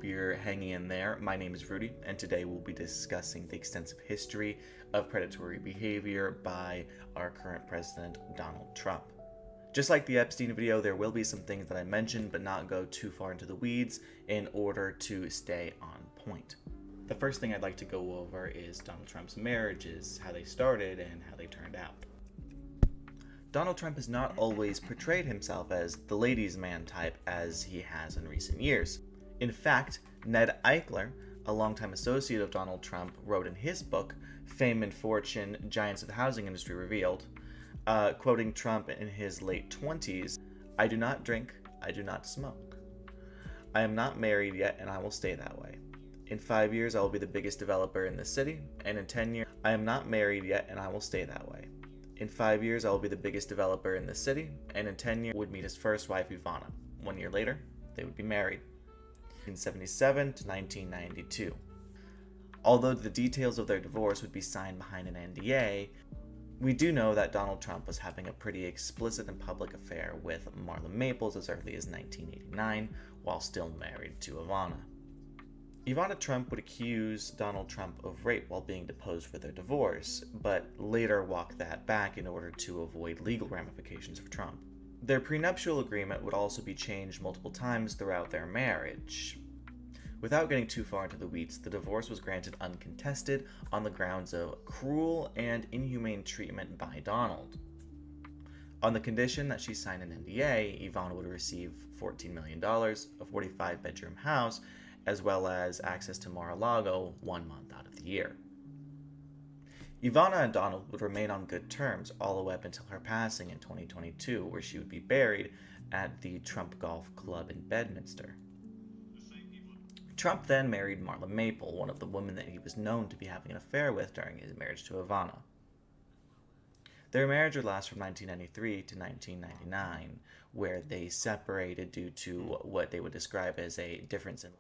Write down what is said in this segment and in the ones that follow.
you're hanging in there. My name is Rudy, and today we'll be discussing the extensive history of predatory behavior by our current president, Donald Trump. Just like the Epstein video, there will be some things that I mention, but not go too far into the weeds in order to stay on point. The first thing I'd like to go over is Donald Trump's marriages, how they started and how they turned out. Donald Trump has not always portrayed himself as the ladies' man type as he has in recent years. In fact, Ned Eichler, a longtime associate of Donald Trump, wrote in his book, Fame and Fortune, Giants of the Housing Industry Revealed, quoting Trump in his late 20s, "I do not drink, I do not smoke. I am not married yet and I will stay that way. In 5 years I will be the biggest developer in the city, and in 10 years I am not married yet and I will stay that way. In 5 years I will be the biggest developer in the city, and in 10 years would meet his first wife Ivana. 1 year later, they would be married." 1977 to 1992. Although the details of their divorce would be signed behind an NDA, we do know that Donald Trump was having a pretty explicit and public affair with Marla Maples as early as 1989, while still married to Ivana. Ivana Trump would accuse Donald Trump of rape while being deposed for their divorce, but later walked that back in order to avoid legal ramifications for Trump. Their prenuptial agreement would also be changed multiple times throughout their marriage. Without getting too far into the weeds, the divorce was granted uncontested on the grounds of cruel and inhumane treatment by Donald. On the condition that she sign an NDA, Ivana would receive $14 million, a 45-bedroom house, as well as access to Mar-a-Lago 1 month out of the year. Ivana and Donald would remain on good terms all the way up until her passing in 2022, where she would be buried at the Trump Golf Club in Bedminster. Trump then married Marla Maple, one of the women that he was known to be having an affair with during his marriage to Ivana. Their marriage would last from 1993 to 1999, where they separated due to what they would describe as a difference in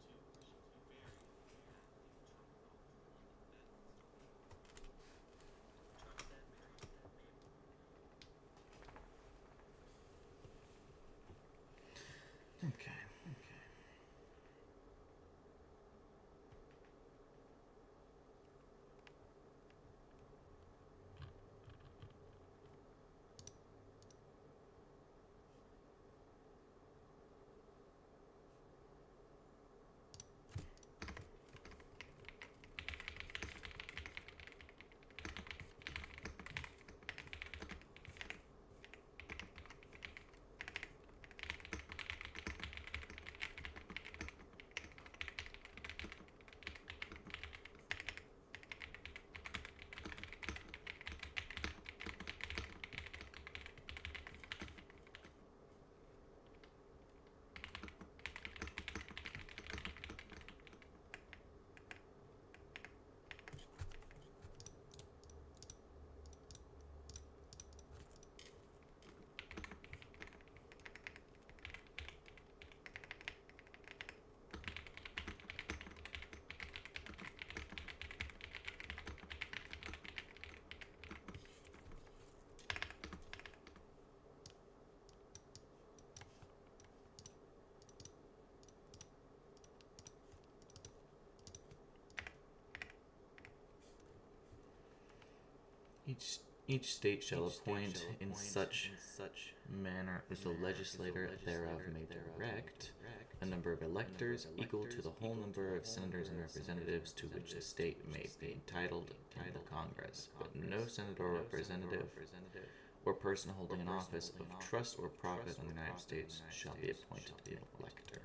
Okay. Each state shall appoint in such manner as the legislator thereof may direct a number of electors equal to the whole number of senators and representatives to which the state may be entitled in the Congress, but no senator or representative or person holding an office of trust or profit in the United States shall be appointed an elector.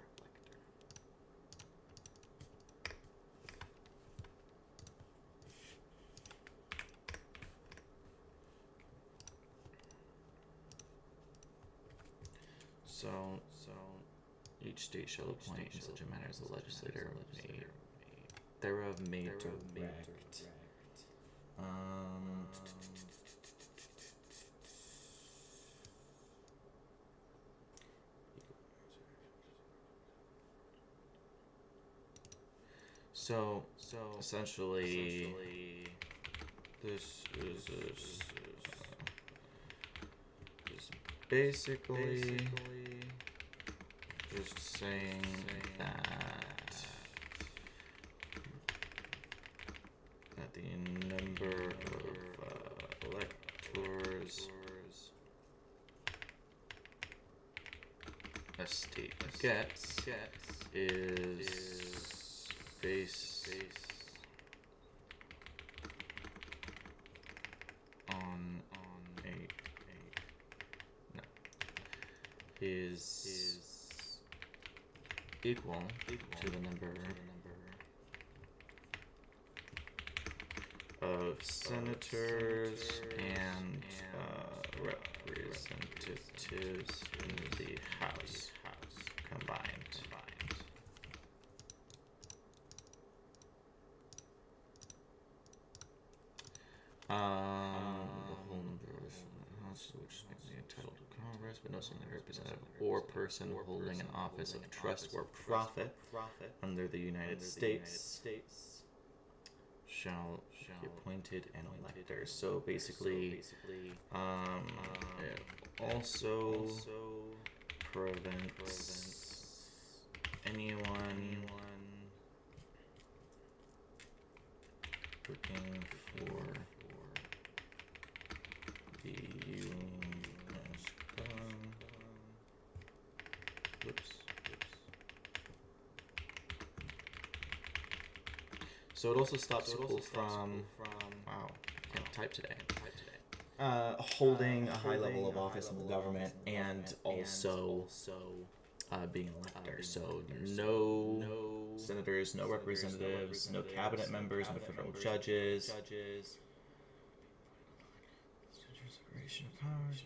So each state shall appoint in such a manner as the legislator may thereof may direct. So essentially, this is basically just saying that a state gets is based on a no is equal to the number of senators and representatives in the House combined. The whole number of House which makes me entitled to Congress, but no single representative or person holding an office of trust or profit under the United States shall be appointed an elector. So basically, it also prevents anyone working for the U.S. So it also stops people from wow, can't type today. Holding a high level of office in the government and also being an elector. So no senators, no representatives, no cabinet members, no federal judges. Separation of powers.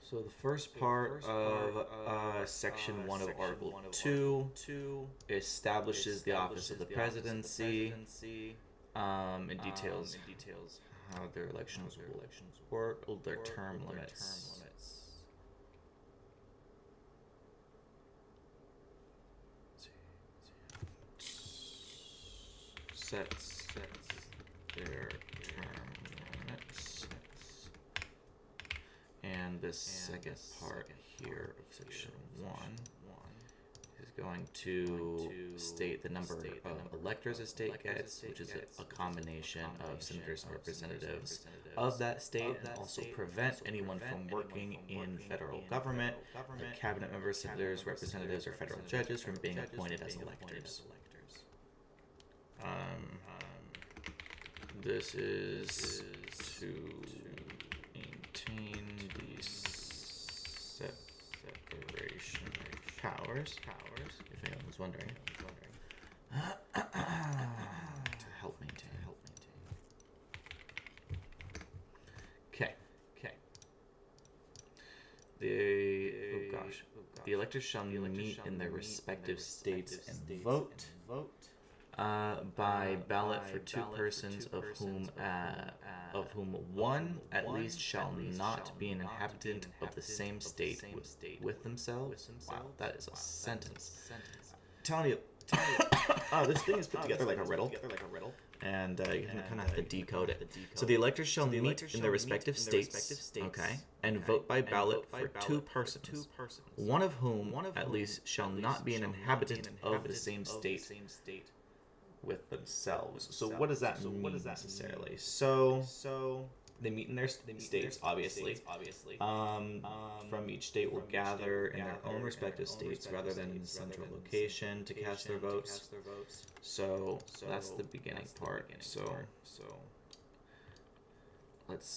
So the first part of Section 1 of Article 2 establishes the office of the presidency. It details how their elections will work, their term limits. Sets their term limits. And the second part here of Section 1 is going to state the number of electors a state gets, which is a combination of senators and representatives of that state, and also prevent anyone from working in federal government, like cabinet members, senators, representatives, or federal judges from being appointed as electors. This is to maintain the separation of powers, if anyone was wondering. To help maintain. Okay. The electors shall meet in their respective states and vote by ballot for two persons of whom one at least shall not be an inhabitant of the same state with themselves. Wow, that is a sentence. I'm telling you, this thing is put together like a riddle. And you kind of have to decode it. So the electors shall meet in their respective states, okay, and vote by ballot for two persons, one of whom at least shall not be an inhabitant of the same state with themselves. So what does that mean necessarily? So they meet in their states, obviously. From each state will gather in their own respective states rather than in a central location to cast their votes. So that's the beginning part. So let's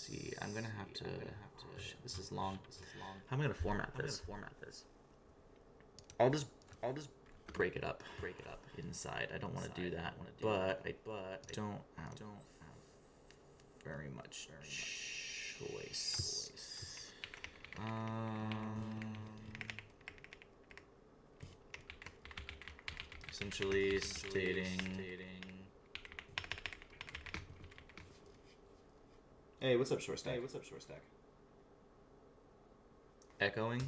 see. I'm gonna have to. Oh shit, this is long. How am I gonna format this? I'll just break it up inside. I don't want to do that, but I don't have very much choice. Essentially stating. Hey, what's up, Short Stack? Echoing.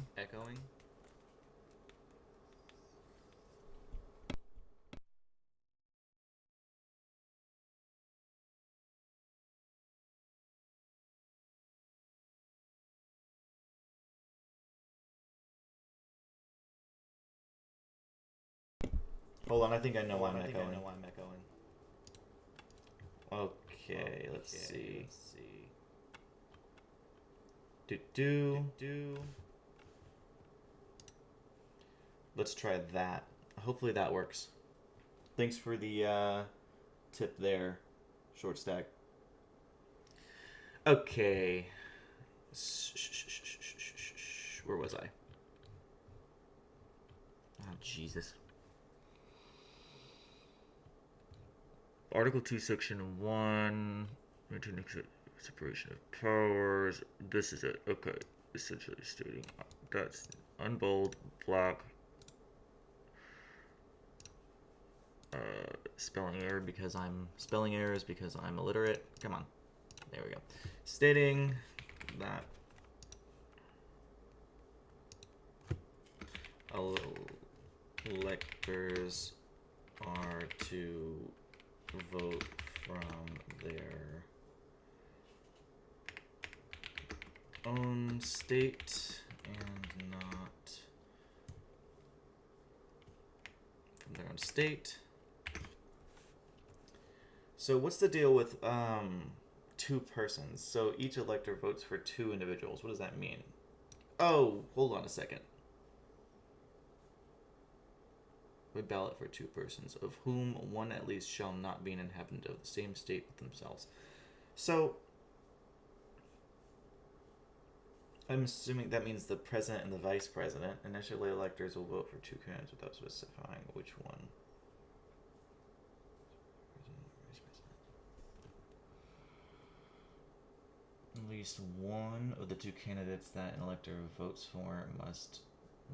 Hold on, I think I know why I'm echoing. Okay, let's see. Let's try that. Hopefully that works. Thanks for the tip there, Short Stack. Okay. Where was I? Oh, Jesus. Article 2, Section 1, maintaining separation of powers. This is it. Okay. Essentially stating that's unbold, black, spelling errors because I'm illiterate. Come on. There we go. Stating that electors are to vote from their own state and not from their own state. So what's the deal with two persons? So each elector votes for two individuals. What does that mean? Oh, hold on a second. A ballot for two persons, of whom one at least shall not be an inhabitant of the same state with themselves. So I'm assuming that means the president and the vice president. Initially, electors will vote for two candidates without specifying which one. At least one of the two candidates that an elector votes for must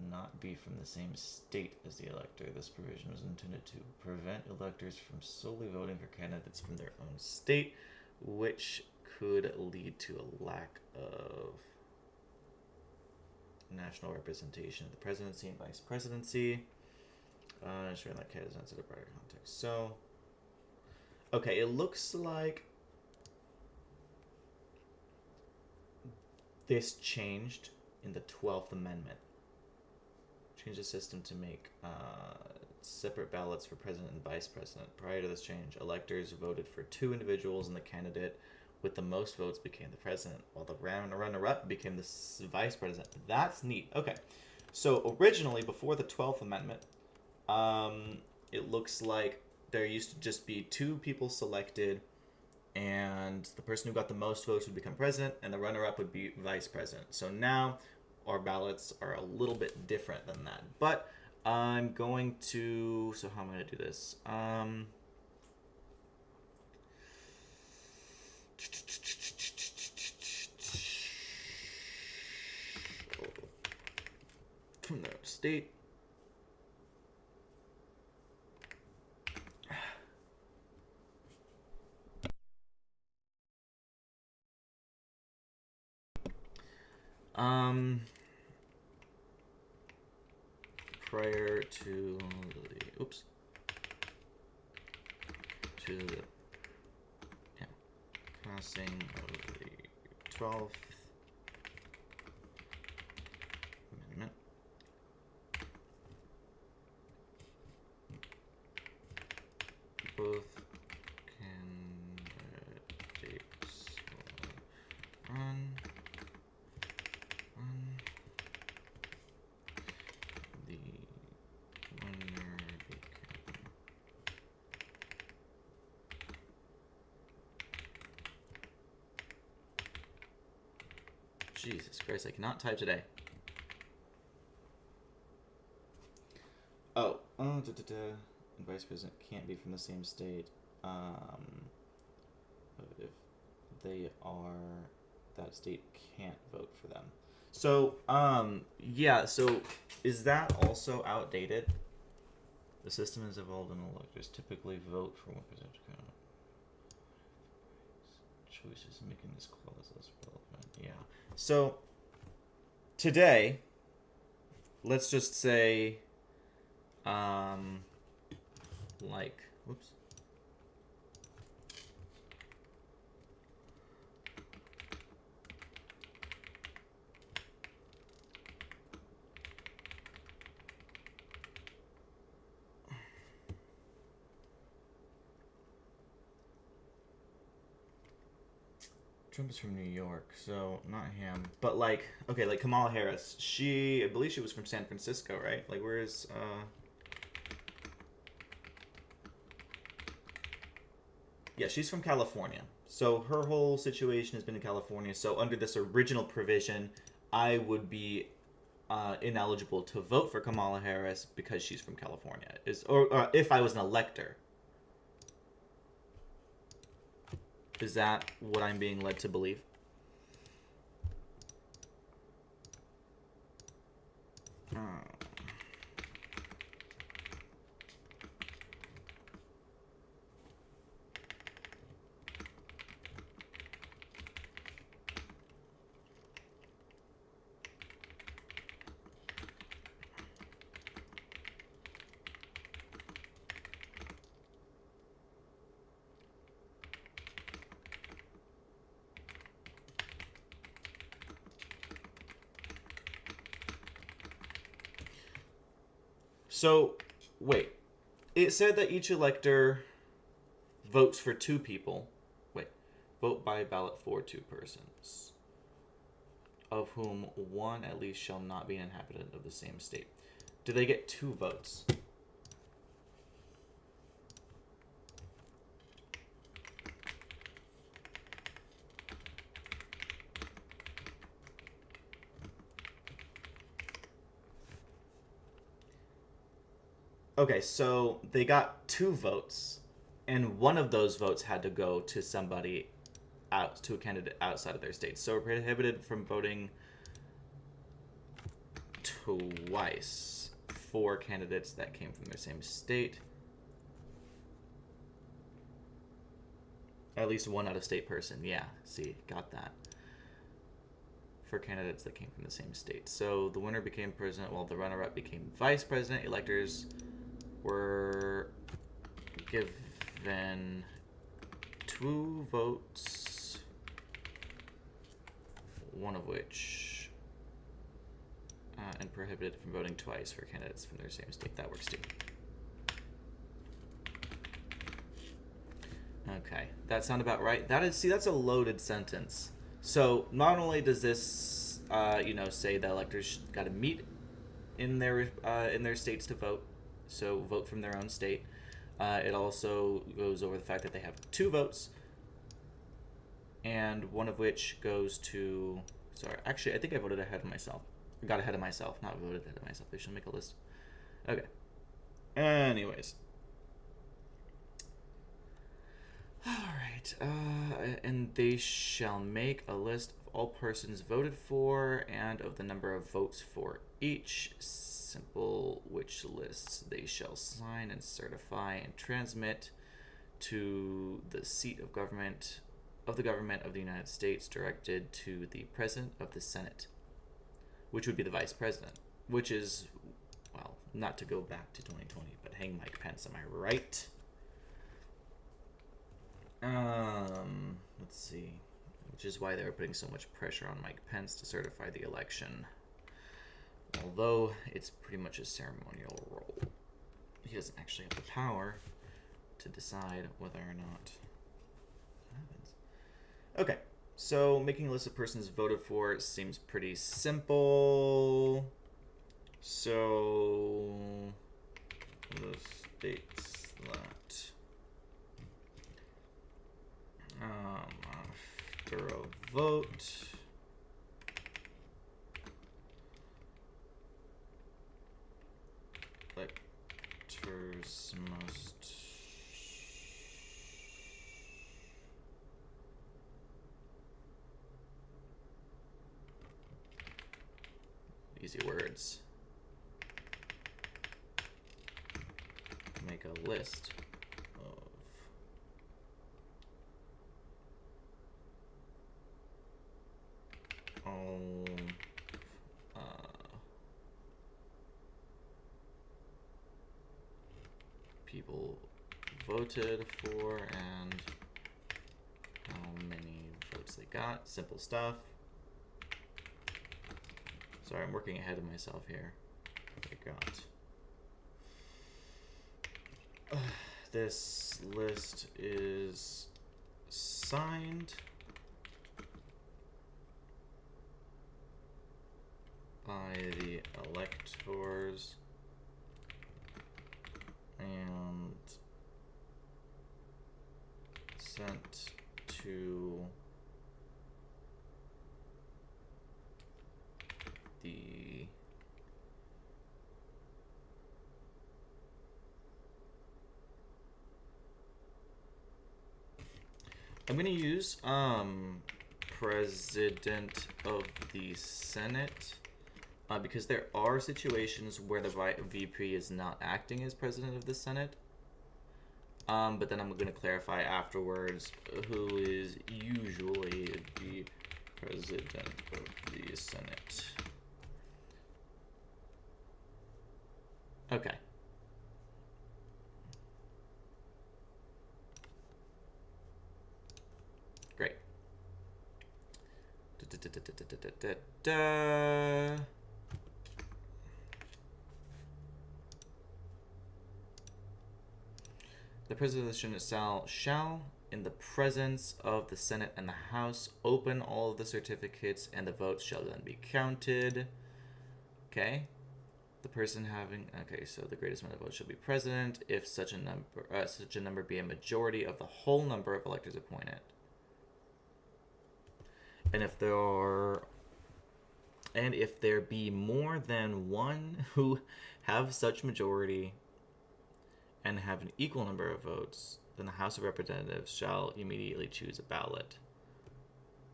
not be from the same state as the elector. This provision was intended to prevent electors from solely voting for candidates from their own state, which could lead to a lack of national representation of the presidency and vice presidency. Ensuring that candidates answer the broader context. So, okay, it looks like this changed in the 12th Amendment. Changed the system to make separate ballots for president and vice president. Prior to this change, electors voted for two individuals, and the candidate with the most votes became the president, while the runner-up became the vice president. That's neat. Okay, so originally, before the 12th Amendment, it looks like there used to just be two people selected, and the person who got the most votes would become president, and the runner-up would be vice president. So now our ballots are a little bit different than that. But I'm going to... So how am I going to do this? From the state. Prior to the passing of the 12th Amendment, both candidates will run the winner became Jesus Christ, I cannot type today. And vice president can't be from the same state. If they are, that state can't vote for them. So, yeah, so is that also outdated? The system has evolved and electors typically vote for one percent choices, making this clause less relevant. Yeah. So, today, let's just say, like, whoops. Trump is from New York, so not him. But like, okay, like Kamala Harris. I believe she was from San Francisco, right? Like, where is yeah, she's from California. So her whole situation has been in California. So under this original provision, I would be ineligible to vote for Kamala Harris because she's from California. Or if I was an elector. Is that what I'm being led to believe? So, wait. It said that each elector votes for two people. Wait. Vote by ballot for two persons, of whom one at least shall not be an inhabitant of the same state. Do they get two votes? Okay, so they got two votes, and one of those votes had to go to somebody to a candidate outside of their state. So we're prohibited from voting twice for candidates that came from their same state. At least one out-of-state person. Yeah, see, got that. For candidates that came from the same state. So the winner became president while the runner-up became vice president. Electors were given two votes, one of which, and prohibited from voting twice for candidates from their same state. That works too. Okay, that sound about right? That's a loaded sentence. So not only does this, say that electors got to meet in their states to vote, so vote from their own state. It also goes over the fact that they have two votes, and one of which goes to. Sorry, actually, I think I voted ahead of myself. I got ahead of myself, not voted ahead of myself. They should make a list. Okay. Anyways. Alright, and they shall make a list of all persons voted for and of the number of votes for each. Simple, which lists they shall sign and certify and transmit to the seat of government of the United States, directed to the President of the Senate, which would be the Vice President, which is, well, not to go back to 2020, but hang Mike Pence, am I right? Let's see. Which is why they were putting so much pressure on Mike Pence to certify the election. Although it's pretty much a ceremonial role. He doesn't actually have the power to decide whether or not it happens. Okay, so making a list of persons voted for seems pretty simple. So the states that after a vote, electors must easy words. Make a list of all people voted for and how many votes they got. Simple stuff. Sorry, I'm working ahead of myself here. They got. This list is signed by the electors and sent to the I'm going to use President of the Senate because there are situations where the VP is not acting as President of the Senate. But then I'm going to clarify afterwards who is usually the President of the Senate. Okay. Great. The President of the Senate shall, in the presence of the Senate and the House, open all of the certificates, and the votes shall then be counted. Okay. The person having so the greatest amount of votes shall be president if such a number be a majority of the whole number of electors appointed. And if there be more than one who have such majority and have an equal number of votes, then the House of Representatives shall immediately choose a ballot.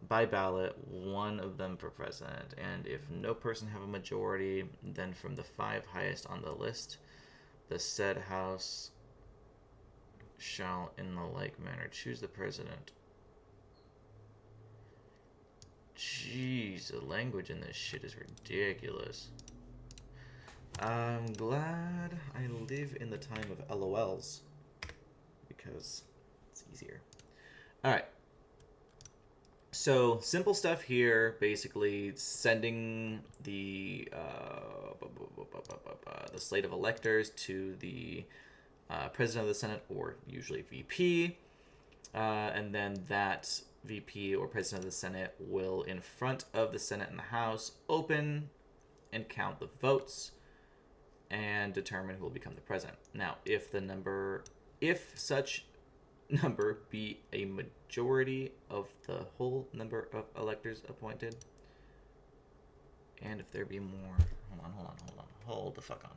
By ballot, one of them for president, and if no person have a majority, then from the 5 highest on the list, the said House shall in the like manner choose the president. Jeez, the language in this shit is ridiculous. I'm glad I live in the time of LOLs because it's easier. All right. So simple stuff here, basically sending the slate of electors to the President of the Senate, or usually VP, and then that VP or President of the Senate will, in front of the Senate and the House, open and count the votes and determine who will become the president. Now, if such number be a majority of the whole number of electors appointed, and if there be more, hold the fuck on.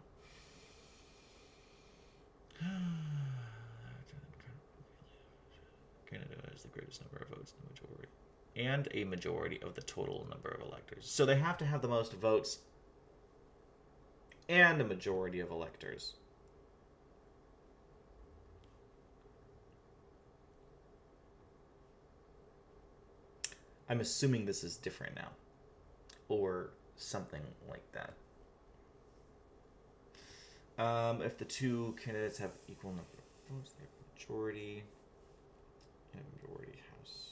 Canada has the greatest number of votes in the majority, and a majority of the total number of electors. So they have to have the most votes and a majority of electors. I'm assuming this is different now, or something like that. If the two candidates have equal number of votes, they have majority and majority House.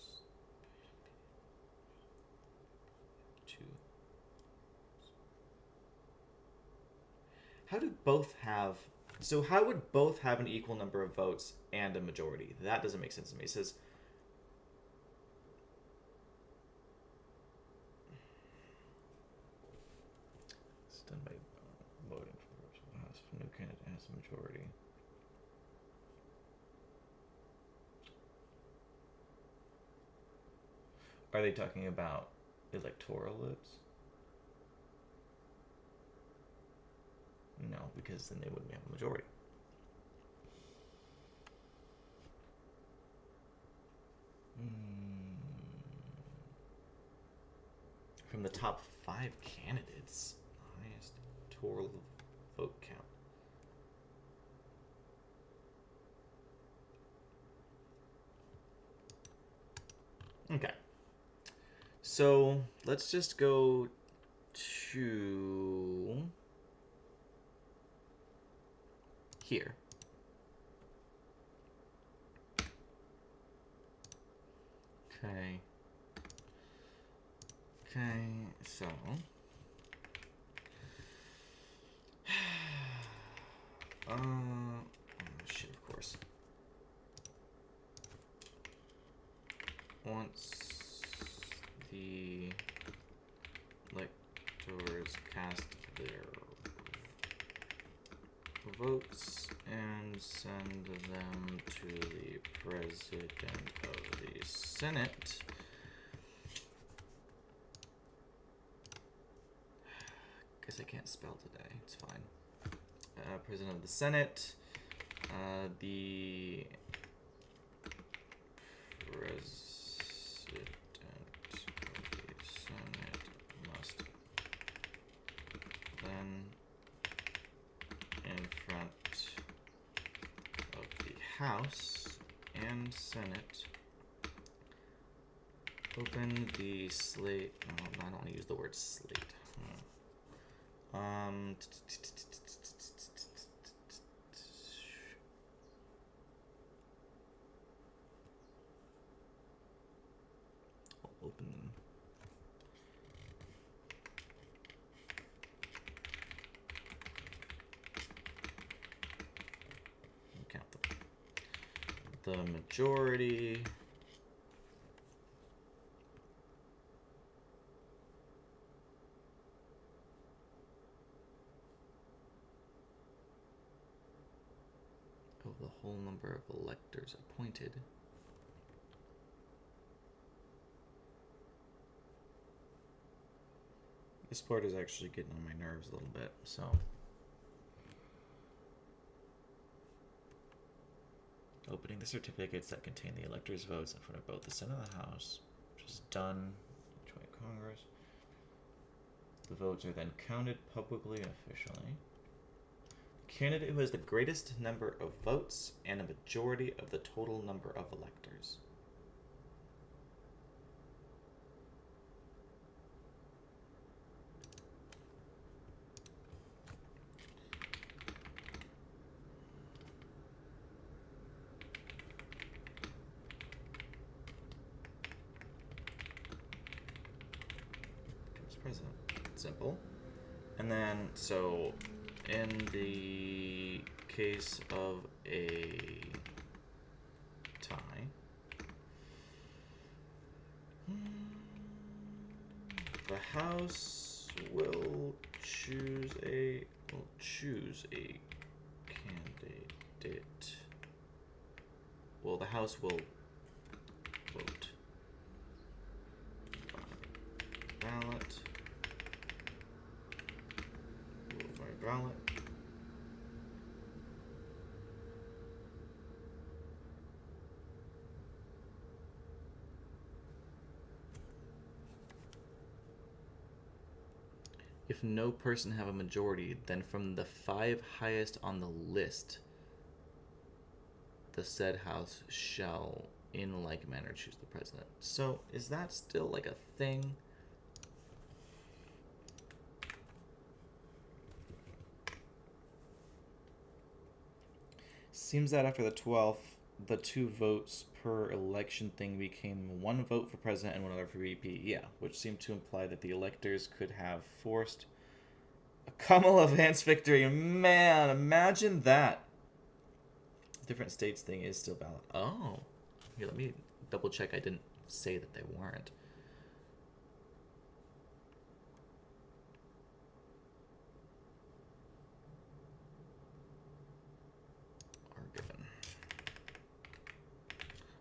How would both have an equal number of votes and a majority? That doesn't make sense to me. It says it's done by voting for the House. If no candidate has a majority. Are they talking about electoral votes? No, because then they wouldn't have a majority. From the top 5 candidates, total vote count. Okay. So let's just go to here. Okay. Okay, so oh shit, of course. Once the electors cast their votes and send them to the President of the Senate, guess I can't spell today, it's fine. President of the Senate, the President of the Senate must then, in front of the House and Senate, open the slate. Oh, I don't want to use the word slate. I'll open them. Count them. The majority of the whole number of electors appointed This part is actually getting on my nerves a little bit, so. Opening the certificates that contain the electors' votes in front of both the Senate and the House, which is done in joint Congress. The votes are then counted publicly and officially. The candidate who has the greatest number of votes and a majority of the total number of electors. President. Simple. And then, so, in the case of a tie, the House will choose a candidate. Well, the House will vote by ballot. Ballot. If no person have a majority, then from the 5 highest on the list, the said house shall in like manner choose the president. So is that still like a thing? Seems that after the 12th, the 2 votes per election thing became 1 vote for president and 1 other for VP. Yeah, which seemed to imply that the electors could have forced a Kamala Vance victory. Man, imagine that. Different states thing is still valid. Oh. Here, let me double check I didn't say that they weren't.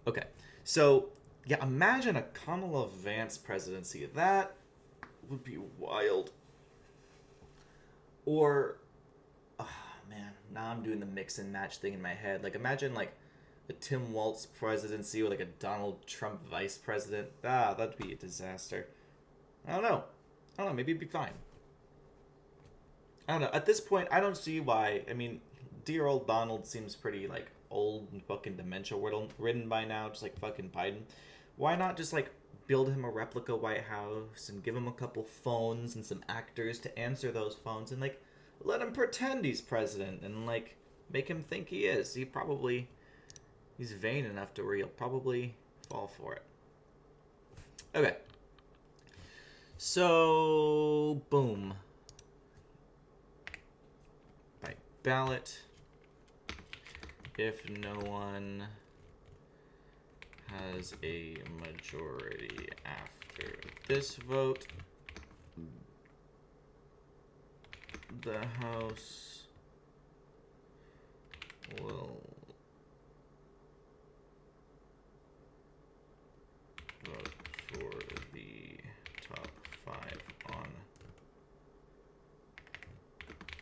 Okay, so, yeah, imagine a Kamala Vance presidency. That would be wild. Or, oh, man, now I'm doing the mix and match thing in my head. Like, imagine, like, a Tim Walz presidency with, like, a Donald Trump vice president. Ah, that'd be a disaster. I don't know, maybe it'd be fine. I don't know. At this point, I don't see why. I mean, dear old Donald seems pretty like old and fucking dementia ridden by now, just like fucking Biden. Why not just like build him a replica White House and give him a couple phones and some actors to answer those phones and like let him pretend he's president and like make him think he is. He's vain enough to where he'll probably fall for it. Okay. So boom. By ballot. If no one has a majority after this vote, the House will vote for the top 5 on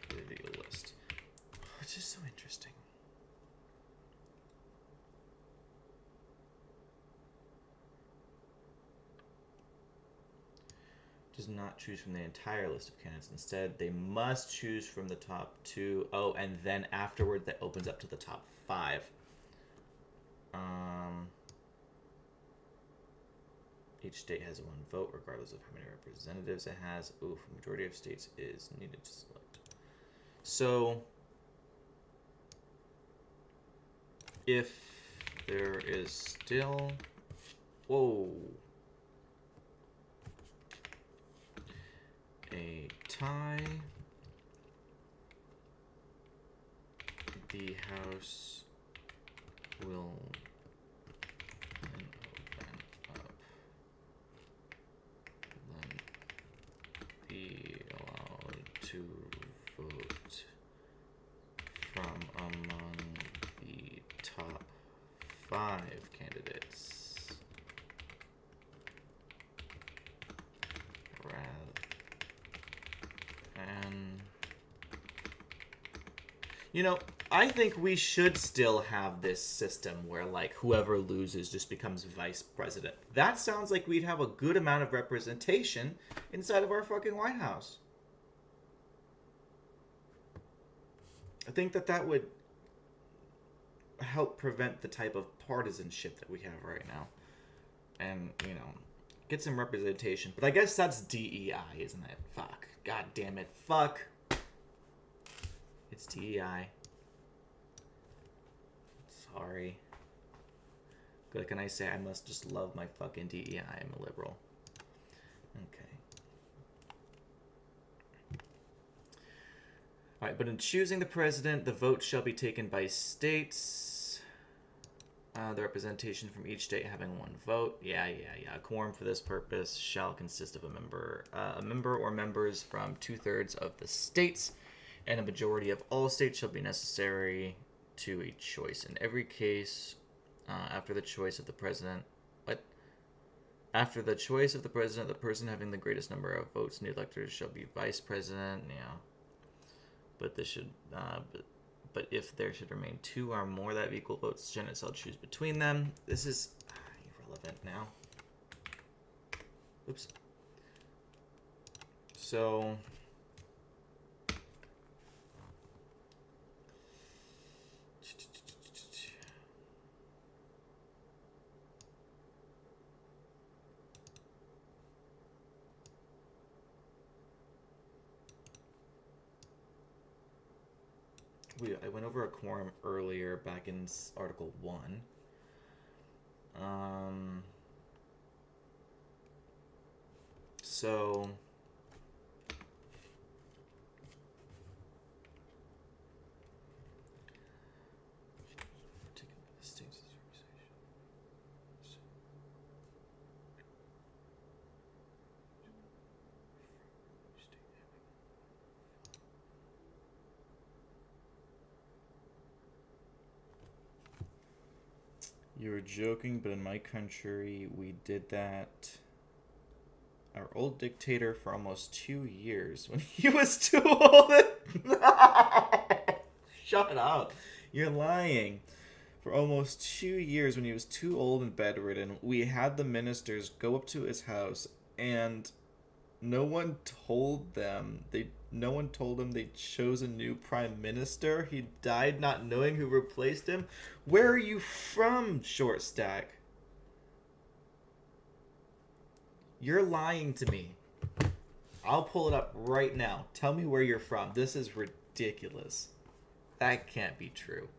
the list. Which is so interesting. Does not choose from the entire list of candidates. Instead, they must choose from the top 2. Oh, and then afterward, that opens up to the top 5. Each state has 1 vote, regardless of how many representatives it has. Oof, a majority of states is needed to select. So, if there is still... Whoa. A tie, the House will then open up, then be allowed to vote from among the top 5 candidates. You know, I think we should still have this system where, like, whoever loses just becomes vice president. That sounds like we'd have a good amount of representation inside of our fucking White House. I think that would help prevent the type of partisanship that we have right now. And, you know, get some representation. But I guess that's DEI, isn't it? Fuck. God damn it. Fuck. It's DEI. Sorry. What can I say? I must just love my fucking DEI. I'm a liberal. Okay. Alright, but in choosing the president, the vote shall be taken by states. The representation from each state having 1 vote. Yeah. A quorum for this purpose shall consist of a member or members from 2/3 of the states. And a majority of all states shall be necessary to a choice. In every case, after the choice of the president... What? After the choice of the president, the person having the greatest number of votes in the electors shall be vice president. Yeah. But this should... but if there should remain 2 or more that have equal votes, the Senate shall choose between them. This is irrelevant now. Oops. So... I went over a quorum earlier back in Article 1. So... You were joking, but in my country, we did that. Our old dictator for almost 2 years when he was too old. Shut up. You're lying. For almost 2 years when he was too old and bedridden, we had the ministers go up to his house and No one told them. No one told him they chose a new prime minister. He died not knowing who replaced him. Where are you from, Short Stack? You're lying to me. I'll pull it up right now. Tell me where you're from. This is ridiculous. That can't be true.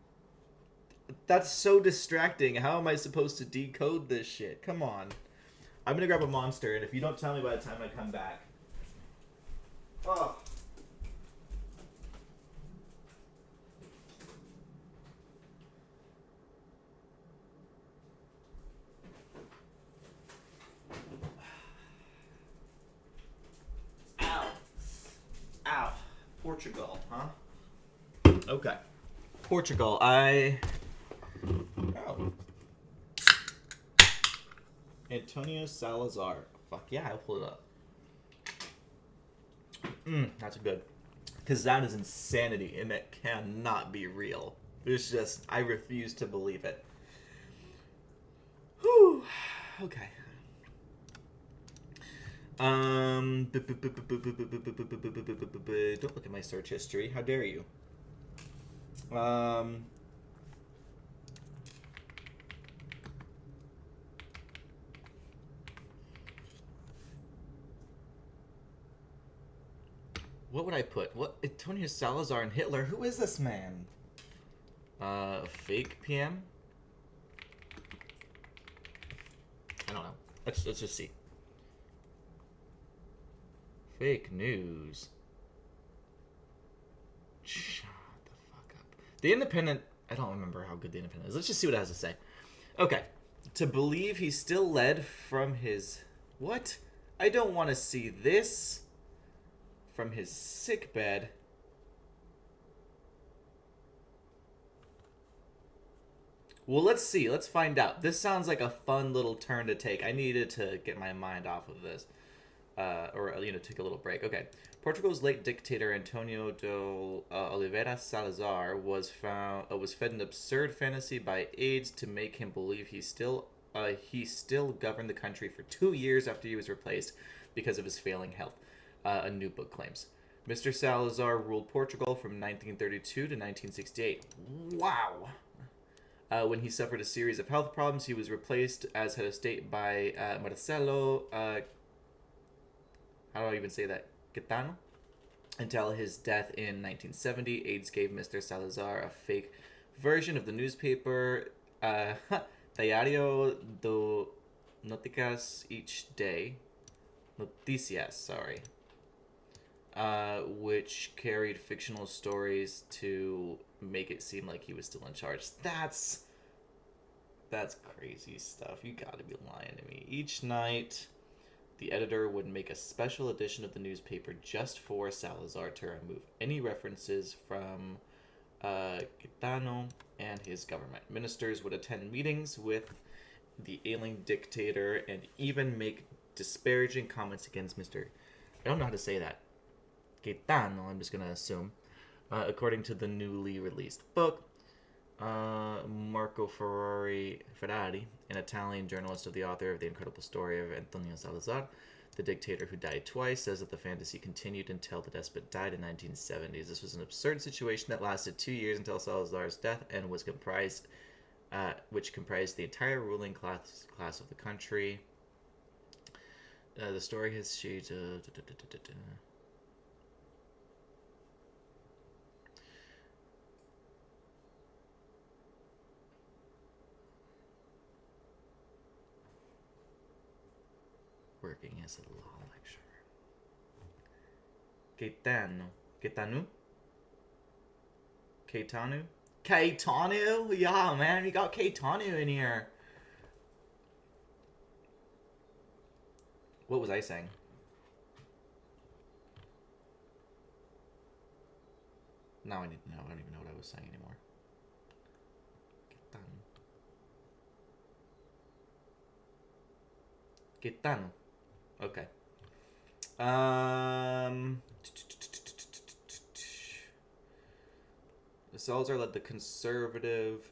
That's so distracting. How am I supposed to decode this shit? Come on. I'm gonna grab a monster, and if you don't tell me by the time I come back. Oh. Ow. Ow. Portugal, huh? Okay. Portugal, Oh. Antonio Salazar. Fuck yeah, I'll pull it up. That's good. Because that is insanity, and it cannot be real. It's just, I refuse to believe it. Whew. Okay. Don't look at my search history. How dare you? What would I put? What? Antonio Salazar and Hitler? Who is this man? Fake PM? I don't know. Let's just see. Fake news. Shut the fuck up. The Independent... I don't remember how good The Independent is. Let's just see what it has to say. Okay. To believe he still led from his... What? I don't want to see this. From his sickbed. Well, let's see. Let's find out. This sounds like a fun little turn to take. I needed to get my mind off of this. Or, take a little break. Okay. Portugal's late dictator Antonio de Oliveira Salazar was fed an absurd fantasy by aides to make him believe he still governed the country for 2 years after he was replaced because of his failing health. A new book claims. Mr. Salazar ruled Portugal from 1932 to 1968. Wow! When he suffered a series of health problems, he was replaced as head of state by Marcelo... how do I even say that? Caetano? Until his death in 1970, aides gave Mr. Salazar a fake version of the newspaper Diario do Noticias each day. Noticias, sorry. Which carried fictional stories to make it seem like he was still in charge. That's crazy stuff. You gotta be lying to me. Each night, the editor would make a special edition of the newspaper just for Salazar to remove any references from Caetano and his government. Ministers would attend meetings with the ailing dictator and even make disparaging comments against Mr. I don't know how to say that. Caetano, I'm just going to assume. According to the newly released book, Marco Ferrari, an Italian journalist of the author of The Incredible Story of Antonio Salazar, the dictator who died twice, says that the fantasy continued until the despot died in 1970s. This was an absurd situation that lasted 2 years until Salazar's death and was which comprised the entire ruling class of the country. The story has shades of... working as a law lecturer. Caetano? Yeah, man, we got Caetano in here. What was I saying? Now I need to know. I don't even know what I was saying anymore. Caetano. Okay. Salazar led the conservative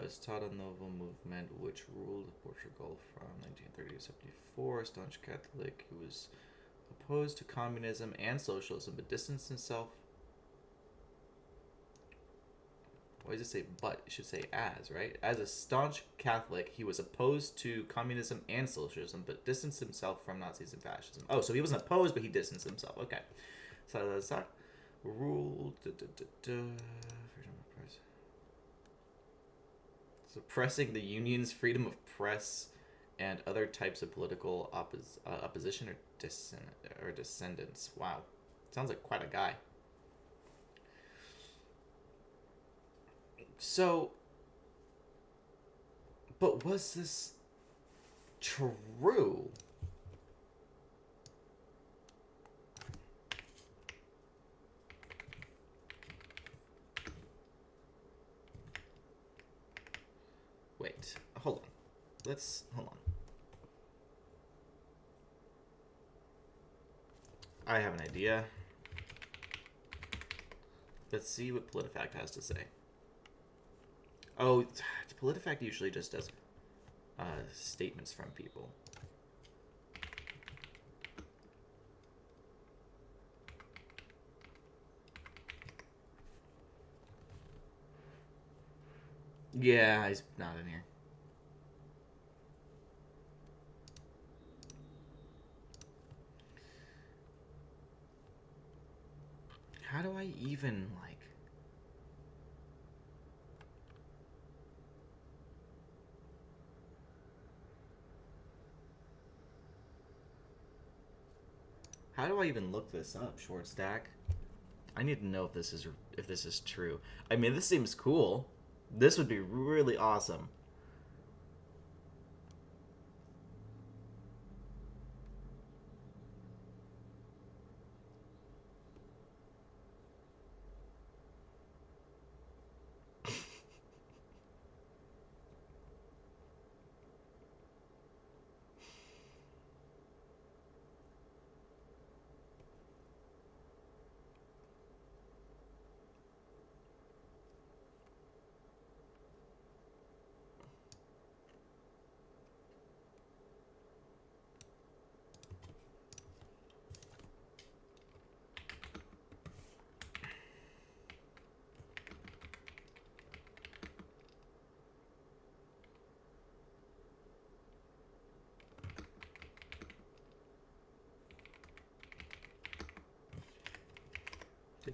Estado Novo movement, which ruled Portugal from 1930 to 74. Staunch Catholic, he was opposed to communism and socialism, but distanced himself. Why does it say but? It should say as, right? As a staunch Catholic, he was opposed to communism and socialism, but distanced himself from Nazis and fascism. Oh, so he wasn't opposed, but he distanced himself. Okay. So that's that. Rule. Freedom of press. Suppressing the union's freedom of press and other types of political opposition or descendants. Wow. Sounds like quite a guy. So, but was this true? Wait, hold on. Hold on. I have an idea. Let's see what PolitiFact has to say. Oh, PolitiFact usually just does statements from people. Yeah, he's not in here. How do I even, like... How do I even look this up, short stack? I need to know if this is true. I mean, this seems cool. This would be really awesome.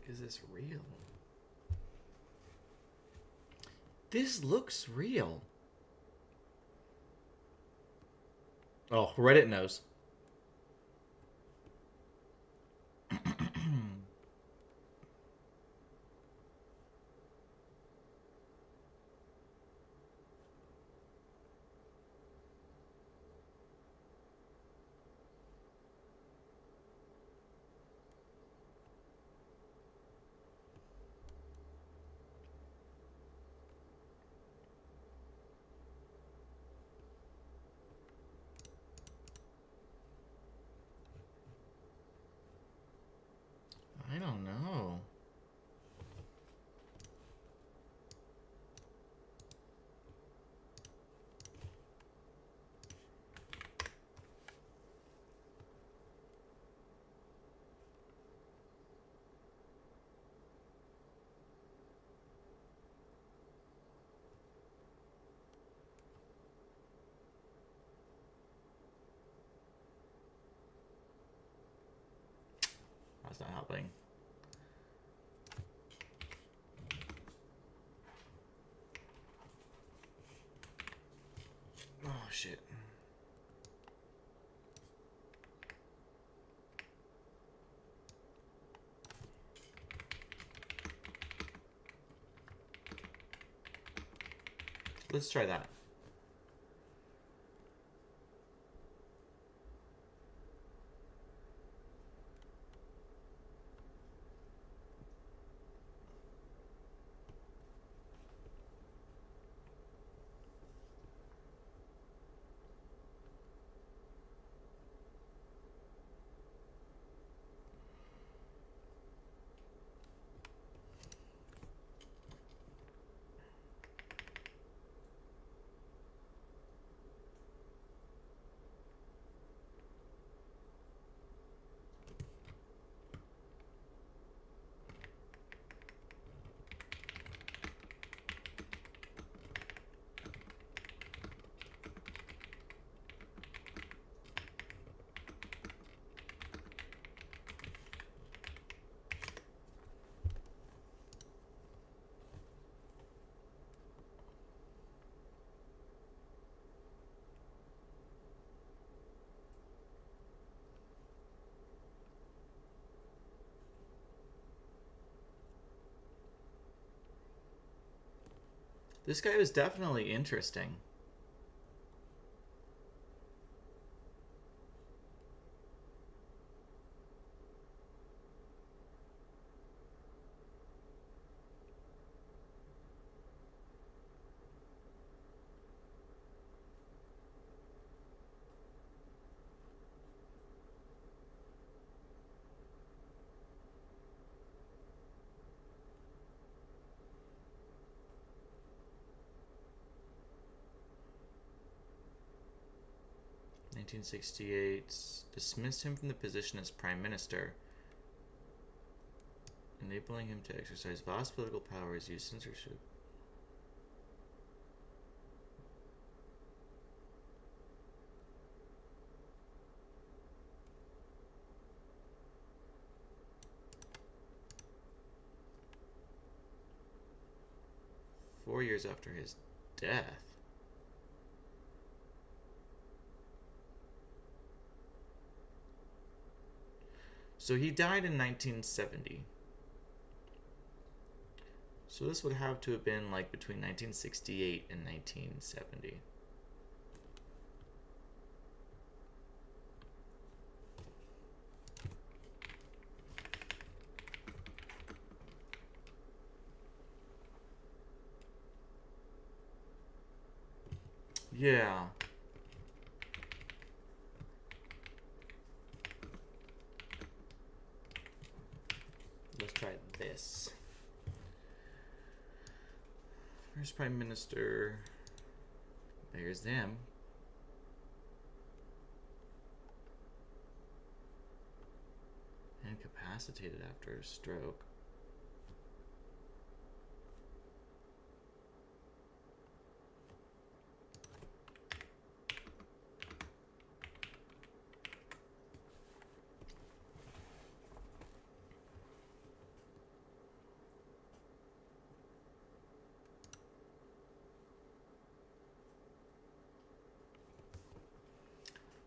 Is this real? This looks real. Oh, Reddit knows. I don't know. That's not helping. Oh, shit. Let's try that. This guy was definitely interesting. (1968) dismissed him from the position as prime minister, enabling him to exercise vast political powers, use censorship. Four years after his death. So he died in 1970. So this would have to have been like between 1968 and 1970. Yeah. Let's try this. First Prime Minister. There's them. Incapacitated after a stroke.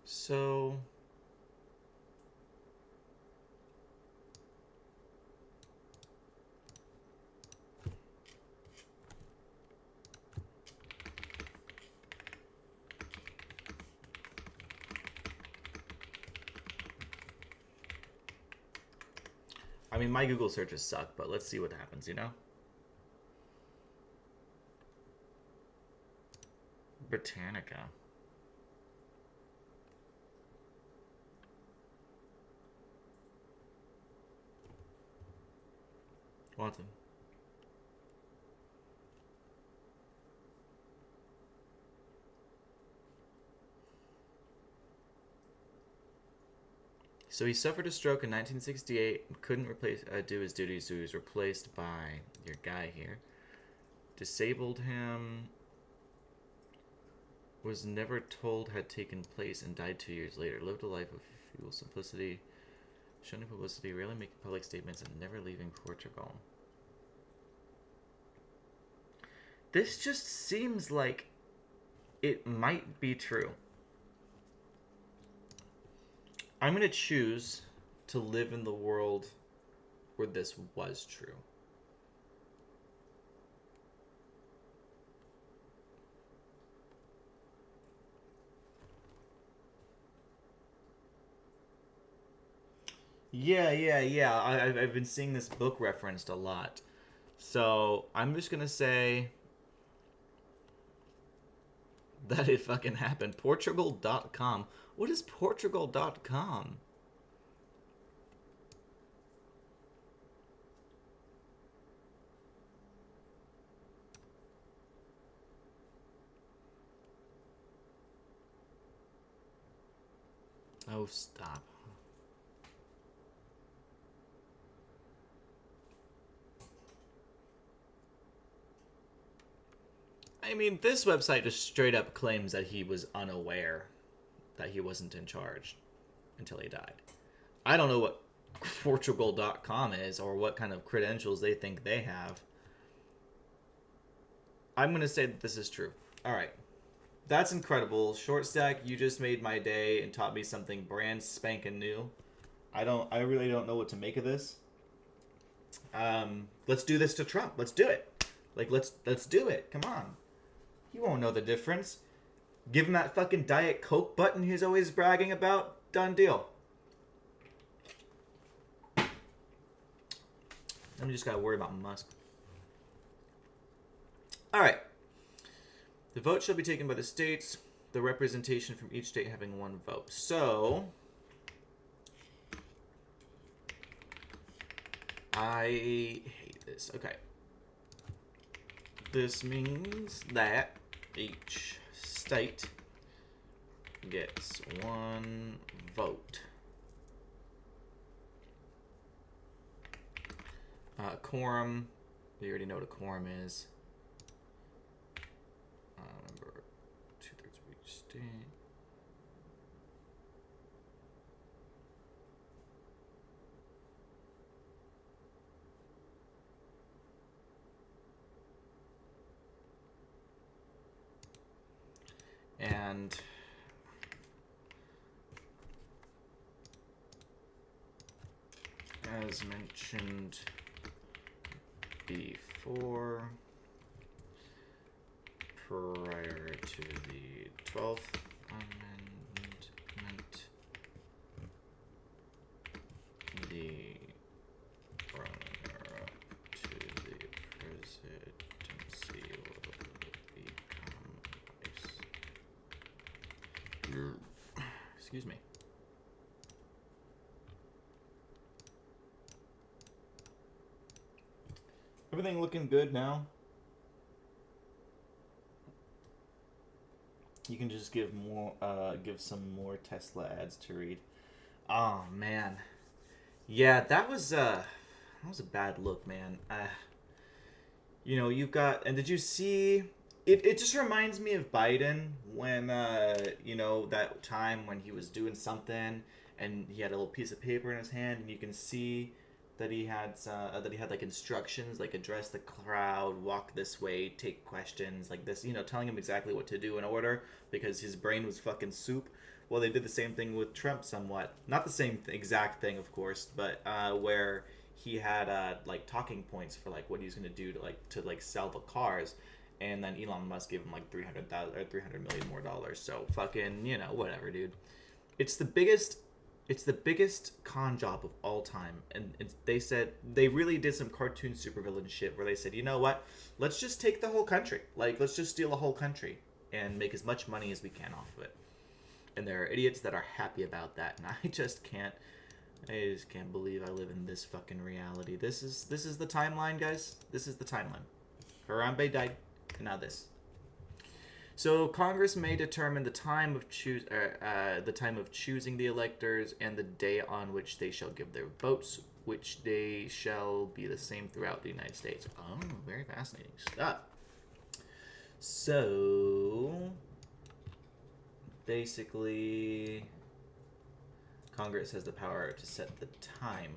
So I mean, my Google searches suck, but let's see what happens, you know? Britannica. Watson. So he suffered a stroke in 1968, couldn't do his duties, so he was replaced by your guy here. Disabled him, was never told had taken place, and died 2 years later. Lived a life of feeble simplicity, shunning publicity, rarely making public statements, and never leaving Portugal. This just seems like it might be true. I'm going to choose to live in the world where this was true. Yeah. I've been seeing this book referenced a lot. So I'm just going to say that it fucking happened. Portugal.com. What is Portugal.com? Oh, stop. I mean, this website just straight up claims that he was unaware that he wasn't in charge until he died. I don't know what Portugal.com is or what kind of credentials they think they have. I'm going to say that this is true. All right. That's incredible. Short Stack, you just made my day and taught me something brand spanking new. I really don't know what to make of this. Let's do this to Trump. Let's do it. Like, let's do it. Come on. He won't know the difference. Give him that fucking Diet Coke button he's always bragging about. Done deal. I'm just gotta worry about Musk. Alright. The vote shall be taken by the states, the representation from each state having one vote. So, I hate this. Okay. This means that each state gets one vote. Quorum. We already know what a quorum is. Remember, 2/3 of each state. And as mentioned before, prior to the 12th Amendment, the runner-up to the presidency will become vice. Excuse me. Everything looking good now? You can just give some more Tesla ads to read. Oh man, yeah, that was a bad look, man. You know, you've got, and did you see? It just reminds me of Biden when you know, that time when he was doing something and he had a little piece of paper in his hand and you can see that he had like instructions, like address the crowd, walk this way, take questions, like this, you know, telling him exactly what to do in order because his brain was fucking soup. Well, they did the same thing with Trump somewhat. Not the same exact thing, of course, but where he had like talking points for like what he was going to do to sell the cars, and then Elon Musk gave him like $300 million more dollars. So fucking, you know, whatever, dude. It's the biggest con job of all time, and they said they really did some cartoon supervillain shit where they said, you know what, let's just take the whole country, like let's just steal a whole country and make as much money as we can off of it. And there are idiots that are happy about that, and I just can't believe I live in this fucking reality. This is the timeline, guys. This is the timeline. Harambe died, and now this. So Congress may determine the time of choosing the electors and the day on which they shall give their votes, which day shall be the same throughout the United States. Oh, very fascinating stuff. So basically, Congress has the power to set the time.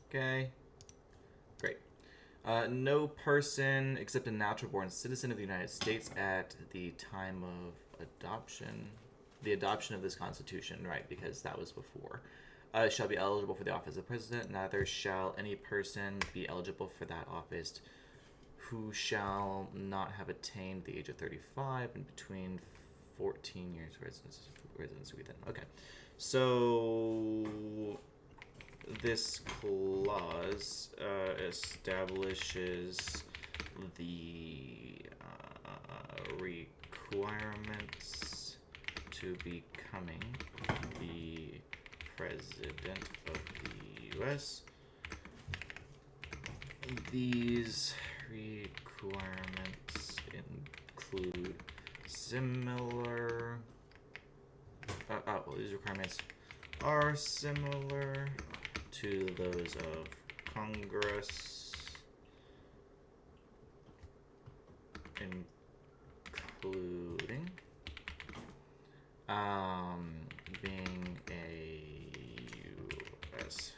Okay, great. No person except a natural-born citizen of the United States at the time of the adoption of this Constitution, right, because that was before, shall be eligible for the office of president. Neither shall any person be eligible for that office who shall not have attained the age of 35 and between 14 years residence within. Okay, so this clause establishes the requirements to becoming the president of the U.S. These requirements include similar. These requirements are similar to those of Congress, including being a U.S.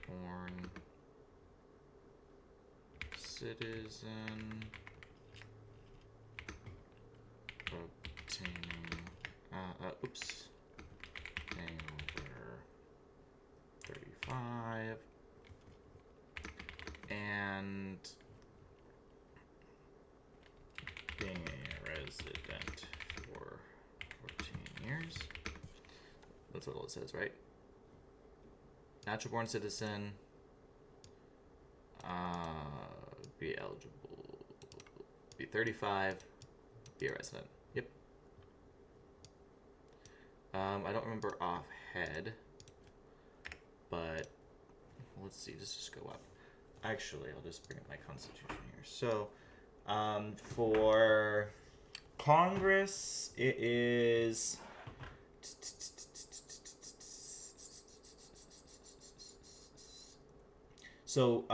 born citizen, obtaining, staying over 35, and being a resident for 14 years. That's what it says, right? Natural born citizen, be eligible, be 35, be a resident. Yep. I don't remember offhead, but let's see, let's just go up. Actually, I'll just bring up my Constitution here. So, for Congress, it is so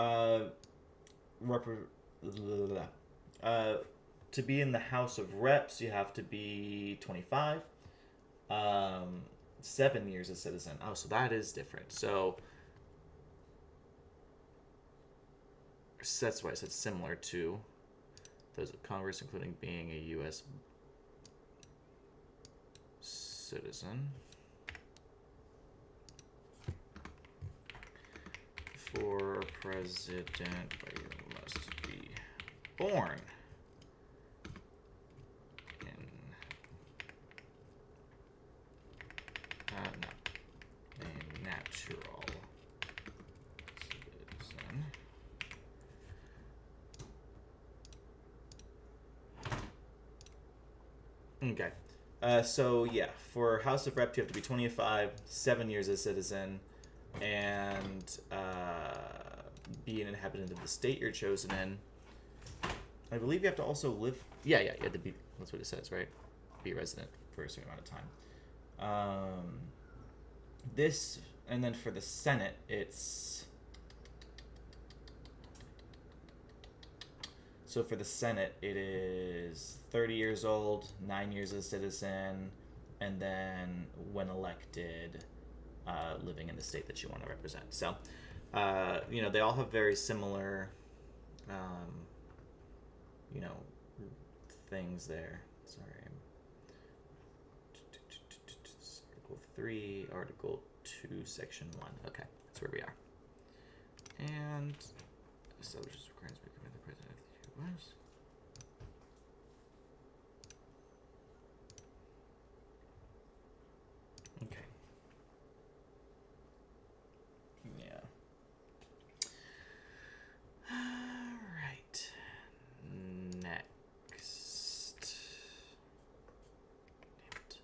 to be in the House of Reps, you have to be 25. 7 years a citizen. Oh, so that is different. So that's why I said similar to those of Congress, including being a U.S. citizen. For president, but you must be born in a natural citizen. Okay. So yeah, for House of Rep, you have to be 25, 7 years as citizen, and be an inhabitant of the state you're chosen in. I believe you have to also live. Yeah, you have to be. That's what it says, right? Be a resident for a certain amount of time. This, and then for the Senate, it's. So for the Senate, it is 30 years old, 9 years as a citizen, and then when elected, living in the state that you want to represent. So, they all have very similar, things there. Sorry. Article 3, Article 2, Section 1. Okay, that's where we are. And establishes requirements by the President of the U.S. Okay. Yeah. All right. Next. Damn it.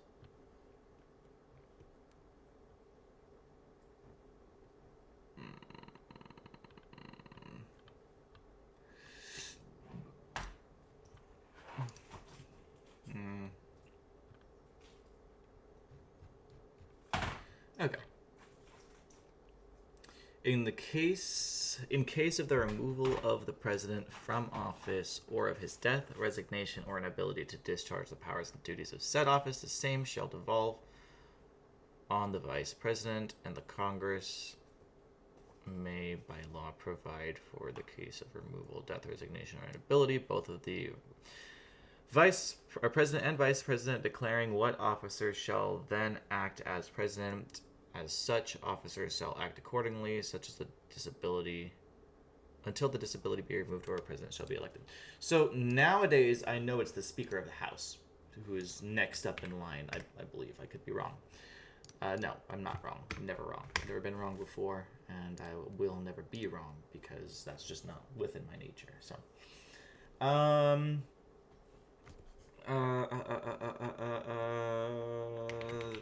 Okay. In case of the removal of the president from office, or of his death, resignation, or inability to discharge the powers and duties of said office, the same shall devolve on the vice president, and the Congress may by law provide for the case of removal, death, resignation, or inability, both of the president and vice president declaring what officers shall then act as president. As such, officers shall act accordingly, such as the disability, until the disability be removed or a president shall be elected. So nowadays, I know it's the Speaker of the House who is next up in line, I believe. I could be wrong. No, I'm not wrong. I'm never wrong. I've never been wrong before, and I will never be wrong, because that's just not within my nature. So,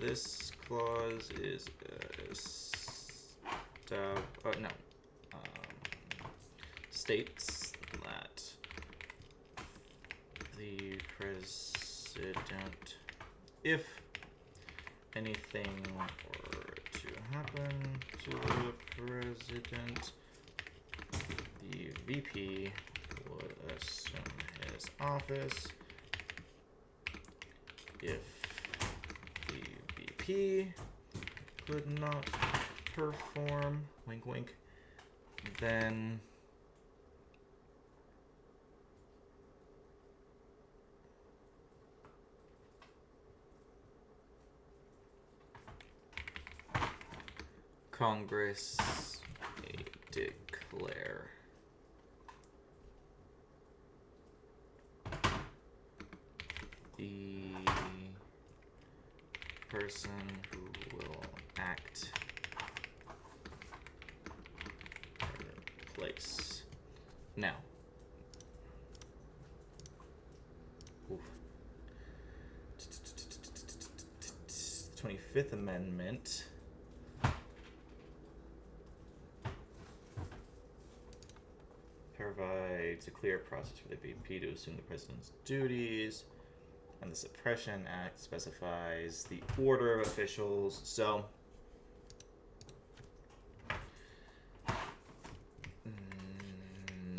this clause is states that the president, if anything were to happen to the president, the VP would assume his office. If the VP could not perform, wink wink, then Congress may declare the person who will act place. Now, 25th Amendment provides a clear process for the VP to assume the president's duties, and the Suppression Act specifies the order of officials. So,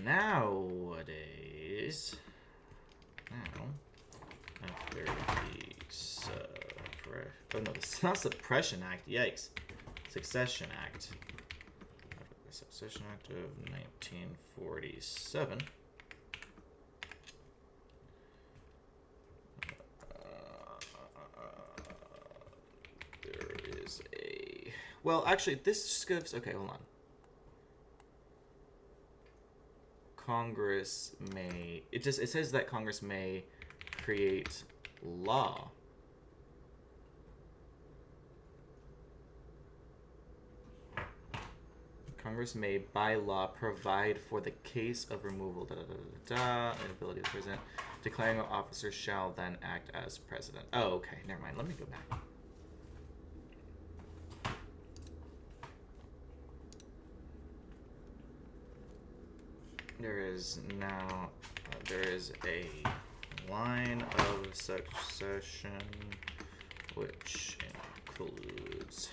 nowadays, after the it's not Suppression Act, yikes, Succession Act. After the Succession Act of 1947. There is a... Well, actually, this just gives... Okay, hold on. Congress may... It says that Congress may create law. Congress may, by law, provide for the case of removal, inability of the president, declaring an officer shall then act as president. Oh, okay, never mind. Let me go back. There is a line of succession which includes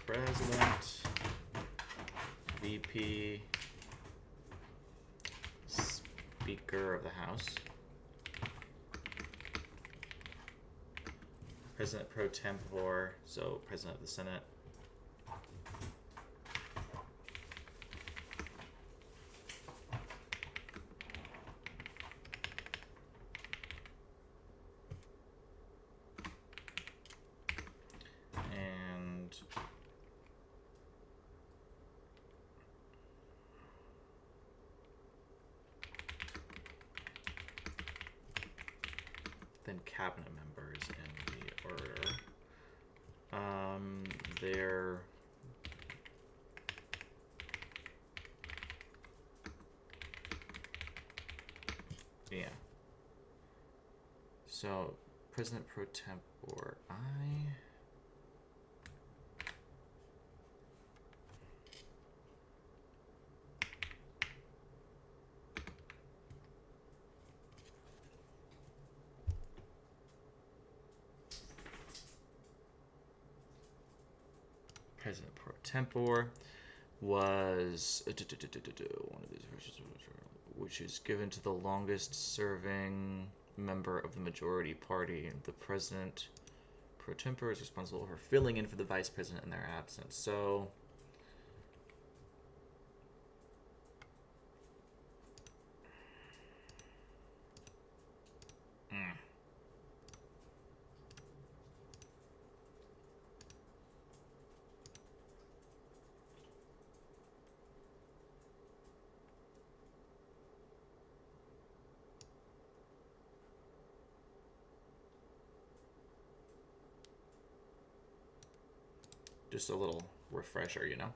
President, VP, Speaker of the House, President pro tempore, so President of the Senate, and then cabinet members in the order. They're yeah. So President pro tempore, President pro tempore was one of these versions, which is given to the longest serving member of the majority party. The president pro tempore is responsible for filling in for the vice president in their absence. So just a little refresher, you know.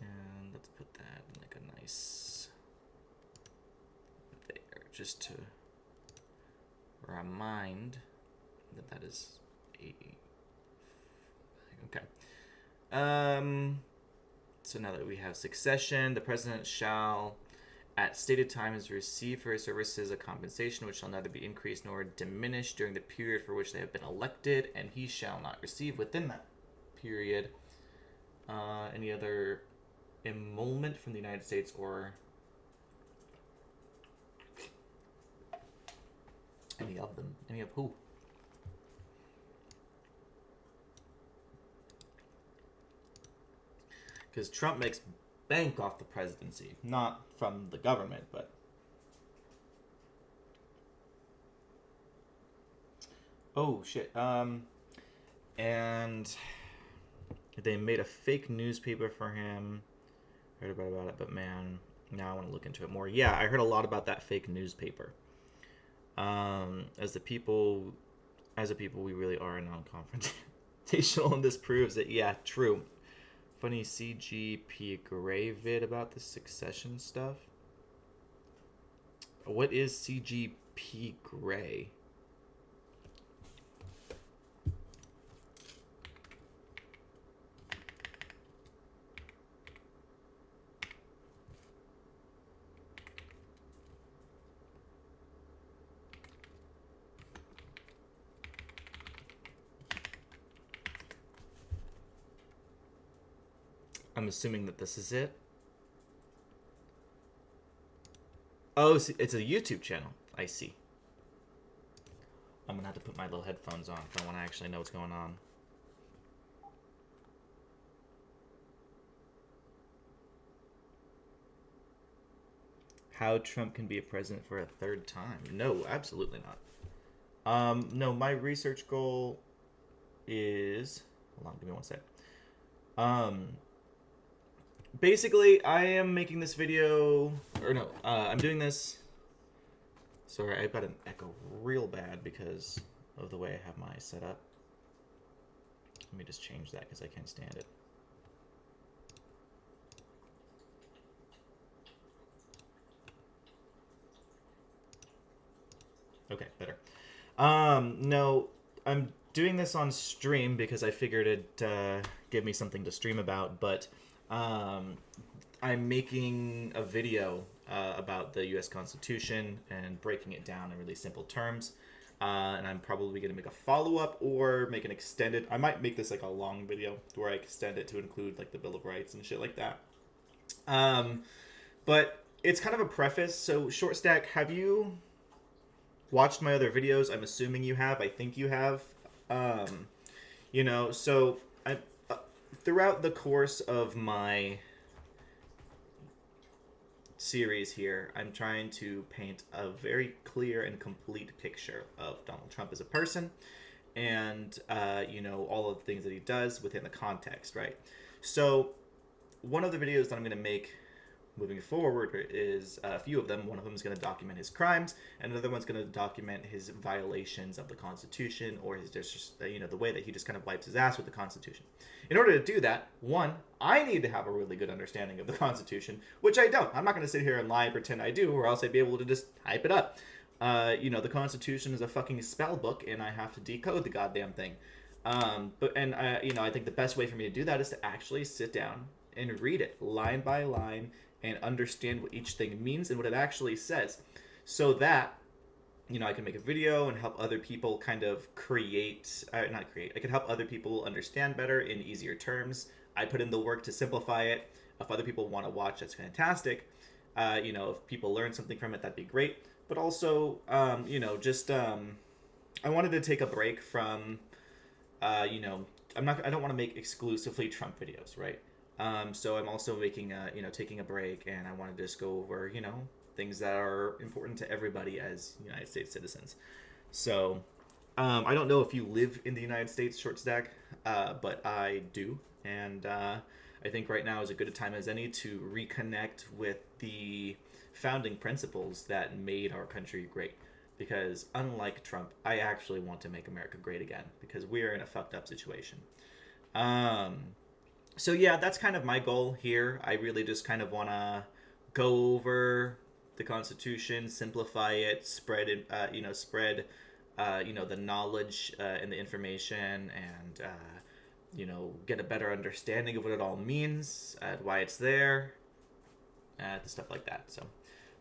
And let's put that in like a nice there, just to remind that that is a okay. So now that we have succession, the president shall, at stated times, receive for his services a compensation which shall neither be increased nor diminished during the period for which they have been elected, and he shall not receive within that period any other emolument from the United States or any of them. Any of who? Because Trump makes bank off the presidency. Not from the government, but... Oh, shit. And they made a fake newspaper for him. Heard about it, but man, now I want to look into it more. Yeah, I heard a lot about that fake newspaper. As a people, we really are non-confrontational, and this proves it. Yeah, true. Funny CGP Gray vid about the succession stuff. What is CGP Gray? I'm assuming that this is it. Oh, it's a YouTube channel. I see. I'm gonna have to put my little headphones on if I want to actually know what's going on. How Trump can be a president for a third time? No, absolutely not. No, my research goal is... Hold on, give me one sec. Basically, I am making this video, or no, I'm doing this. Sorry, I've got an echo real bad because of the way I have my setup. Let me just change that because I can't stand it. Okay, better. No, I'm doing this on stream because I figured it'd give me something to stream about, but I'm making a video about the U.S. Constitution and breaking it down in really simple terms. And I'm probably going to make a follow-up or make an extended... I might make this like a long video where I extend it to include like the Bill of Rights and shit like that. But it's kind of a preface. So, Short Stack, have you watched my other videos? I'm assuming you have. I think you have. You know, so... throughout the course of my series here, I'm trying to paint a very clear and complete picture of Donald Trump as a person and, you know, all of the things that he does within the context, right? So one of the videos that I'm going to make moving forward is a few of them. One of them is going to document his crimes, and another one's going to document his violations of the Constitution, or his just, you know, the way that he just kind of wipes his ass with the Constitution. In order to do that, one, I need to have a really good understanding of the Constitution, which I don't. I'm not going to sit here and lie and pretend I do, or else I'd be able to just hype it up. You know, the Constitution is a fucking spell book, and I have to decode the goddamn thing. You know, I think the best way for me to do that is to actually sit down and read it line by line and understand what each thing means and what it actually says, so that, you know, I can make a video and help other people kind of I can help other people understand better in easier terms. I put in the work to simplify it. If other people want to watch, that's fantastic. You know, if people learn something from it, that'd be great. But also, you know, just I wanted to take a break from, you know, I don't want to make exclusively Trump videos, right? So I'm also making, you know, taking a break, and I want to just go over, you know, things that are important to everybody as United States citizens. So I don't know if you live in the United States, Short Stack, but I do, and I think right now is as good a time as any to reconnect with the founding principles that made our country great. Because unlike Trump, I actually want to make America great again, because we're in a fucked up situation. So yeah, that's kind of my goal here. I really just kind of want to go over the Constitution, simplify it, spread it, you know, the knowledge and the information, and get a better understanding of what it all means, why it's there, stuff like that. So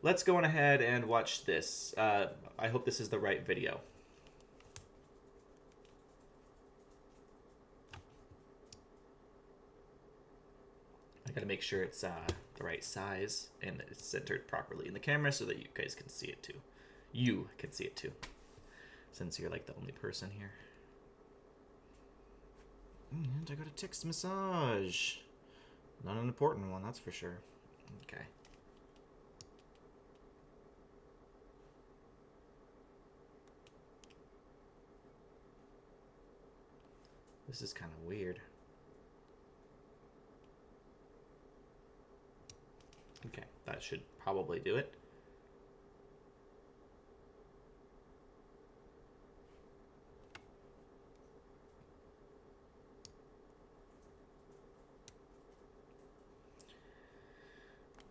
let's go on ahead and watch this. I hope this is the right video. I gotta make sure it's the right size and it's centered properly in the camera so that you guys can see it too. You can see it too, since you're like the only person here. And I got a text massage. Not an important one, that's for sure. Okay. This is kind of weird. Okay, that should probably do it.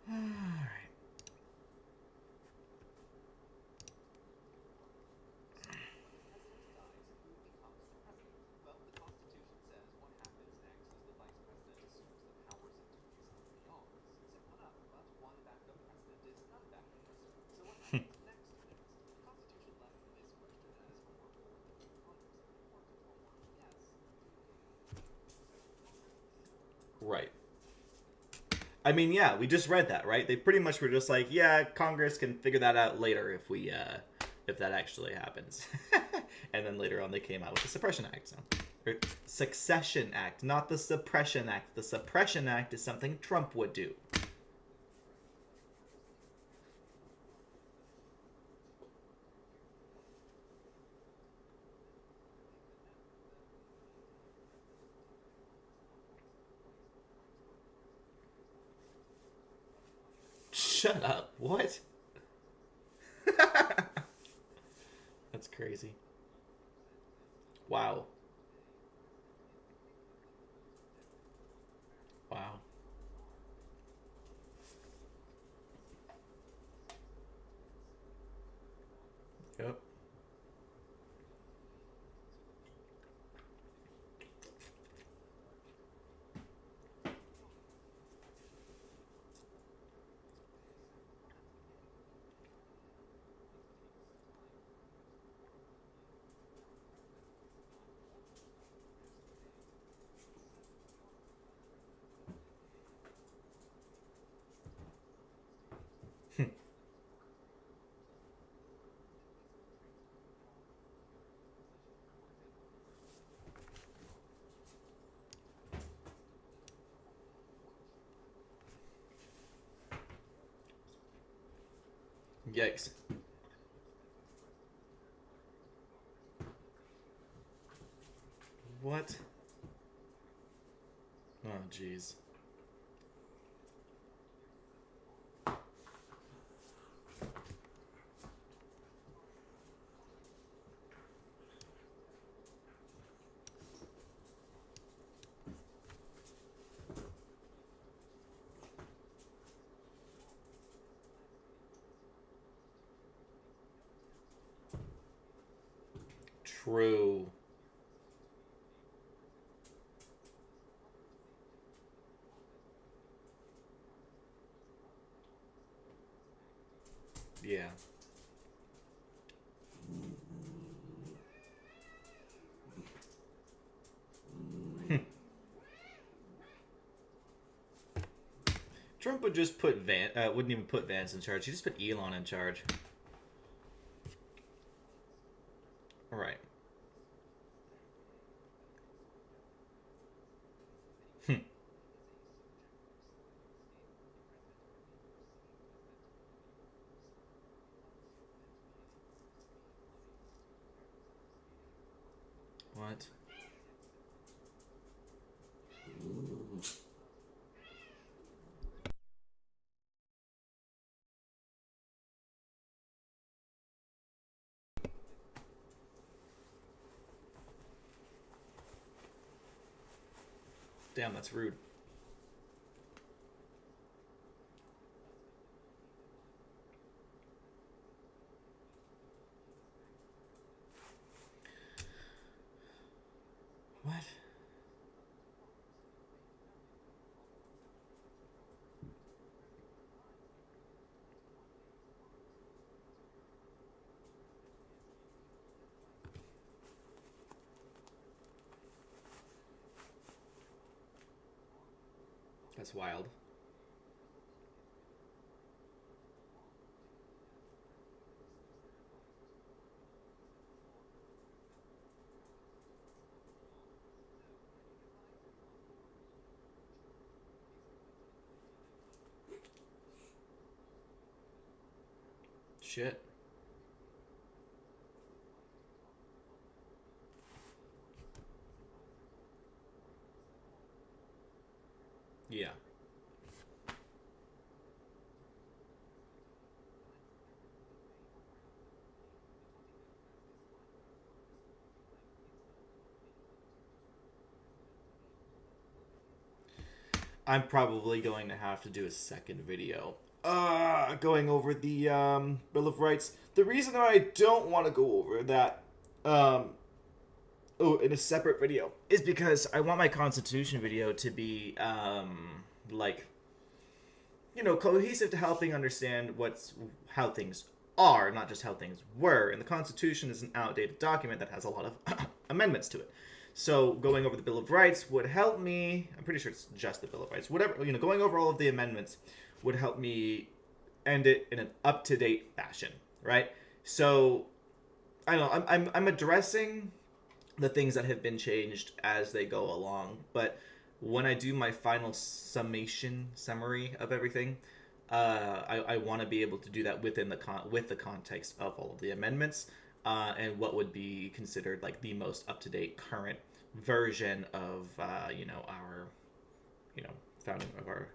All right. Right. I mean, yeah, we just read that, right? They pretty much were just like, yeah, Congress can figure that out later if that actually happens. And then later on, they came out with the Suppression Act. So, or Succession Act, not the Suppression Act. The Suppression Act is something Trump would do. Shut up. What? That's crazy. Wow. Wow. Yep. Yikes. What? Oh, jeez. True. Yeah. Trump would just put wouldn't even put Vance in charge. He just put Elon in charge. All right. What? Damn, that's rude. What? That's wild. Shit. Yeah. I'm probably going to have to do a second video going over the Bill of Rights. The reason I don't want to go over that um, in a separate video is because I want my Constitution video to be like, you know, cohesive to helping understand how things are, not just how things were. And the Constitution is an outdated document that has a lot of amendments to it. So going over the Bill of Rights would help me. I'm pretty sure it's just the Bill of Rights. Whatever, you know, going over all of the amendments would help me end it in an up-to-date fashion, right? So I don't know. I'm addressing the things that have been changed as they go along, but when I do my final summary of everything, I want to be able to do that within with the context of all of the amendments, and what would be considered like the most up to date current version of you know, our, you know, founding of our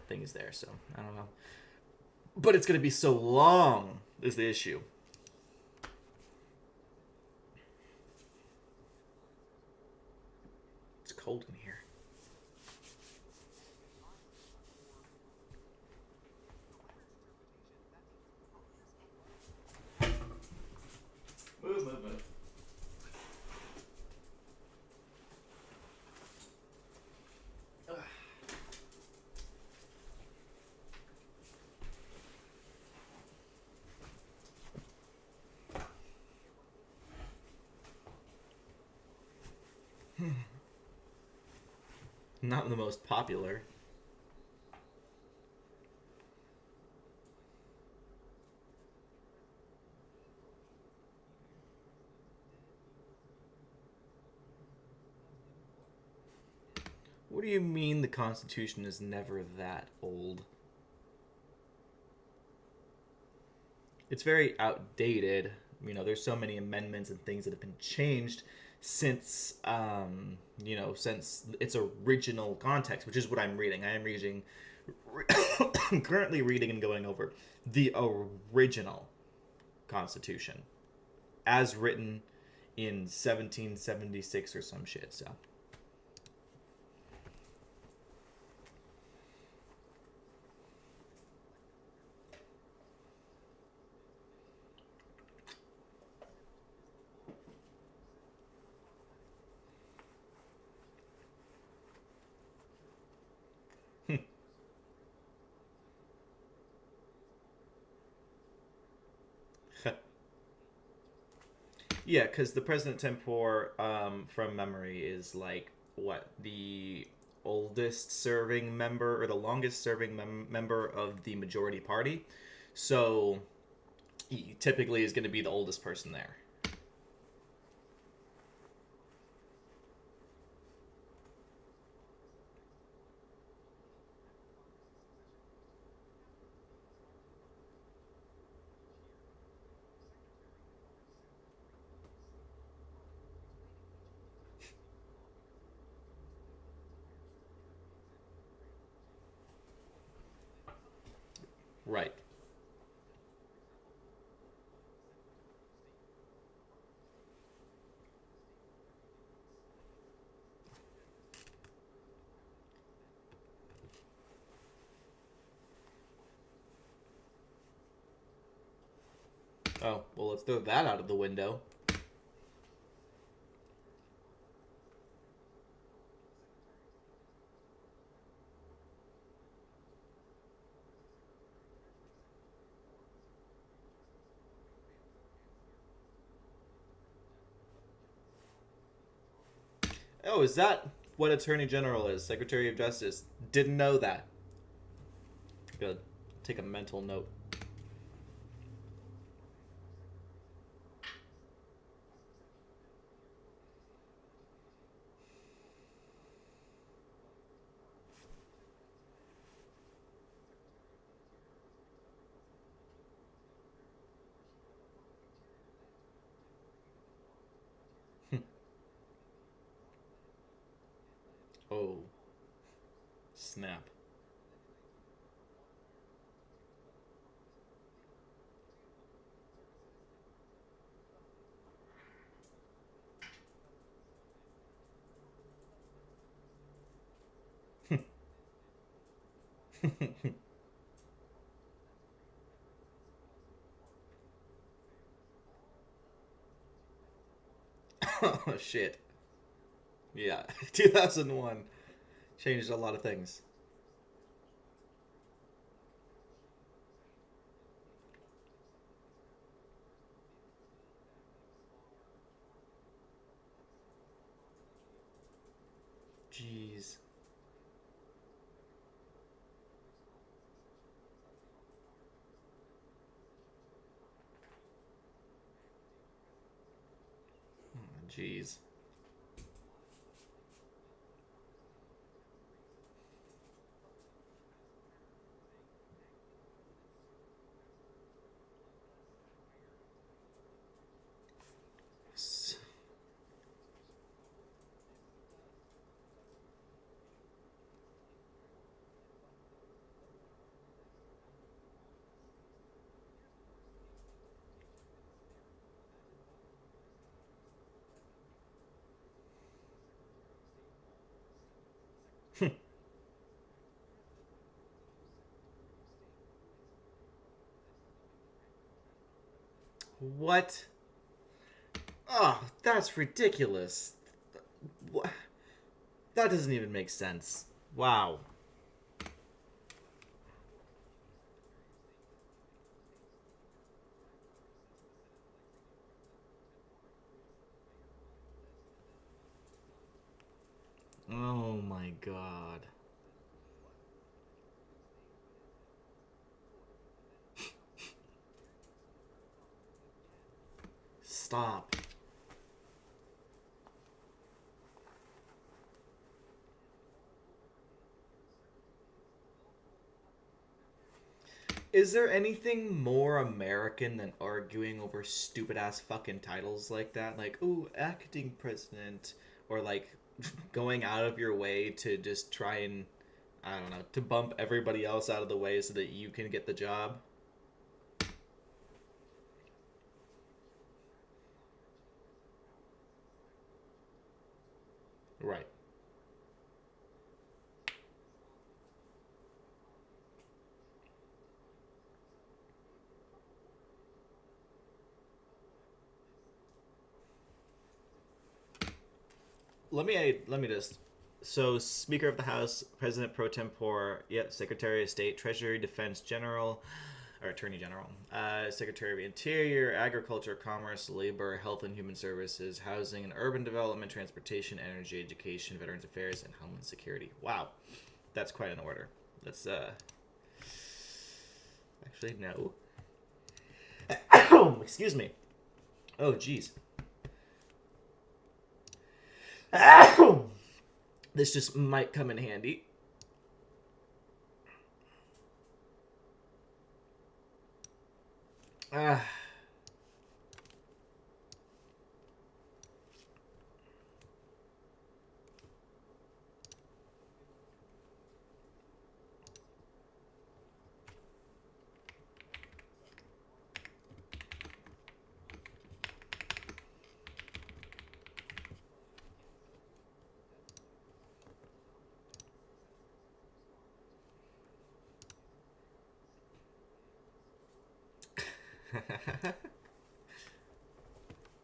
things there. So I don't know, but it's gonna be so long is the issue. It's cold in here. Move. Not the most popular. What do you mean the Constitution is never that old? It's very outdated. You know, there's so many amendments and things that have been changed since, you know, since its original context, which is what I'm reading. I am reading, I'm currently reading and going over the original Constitution as written in 1776 or some shit, so. Yeah, because the President Tempore, from memory, is like what, the oldest serving member or the longest serving member of the majority party. So he typically is going to be the oldest person there. Right. Oh, well, let's throw that out of the window. Oh, is that what Attorney General is. Secretary of Justice. Didn't know that. Good. Take a mental note. Oh. Snap. Oh, shit. Yeah. 2001 changed a lot of things. Jeez. Jeez. What? Oh, that's ridiculous. That doesn't even make sense. Wow. Oh my god. Stop. Is there anything more American than arguing over stupid ass fucking titles like that? Like, ooh, acting president. Or like going out of your way to just try and, I don't know, to bump everybody else out of the way so that you can get the job? Right. Let me just. So, Speaker of the House, President pro tempore, yep, Secretary of State, Treasury, Defense General, or Attorney General, Secretary of Interior, Agriculture, Commerce, Labor, Health and Human Services, Housing and Urban Development, Transportation, Energy, Education, Veterans Affairs, and Homeland Security. Wow, that's quite an order. Let's actually no. Excuse me. Oh, jeez. This just might come in handy. Ah.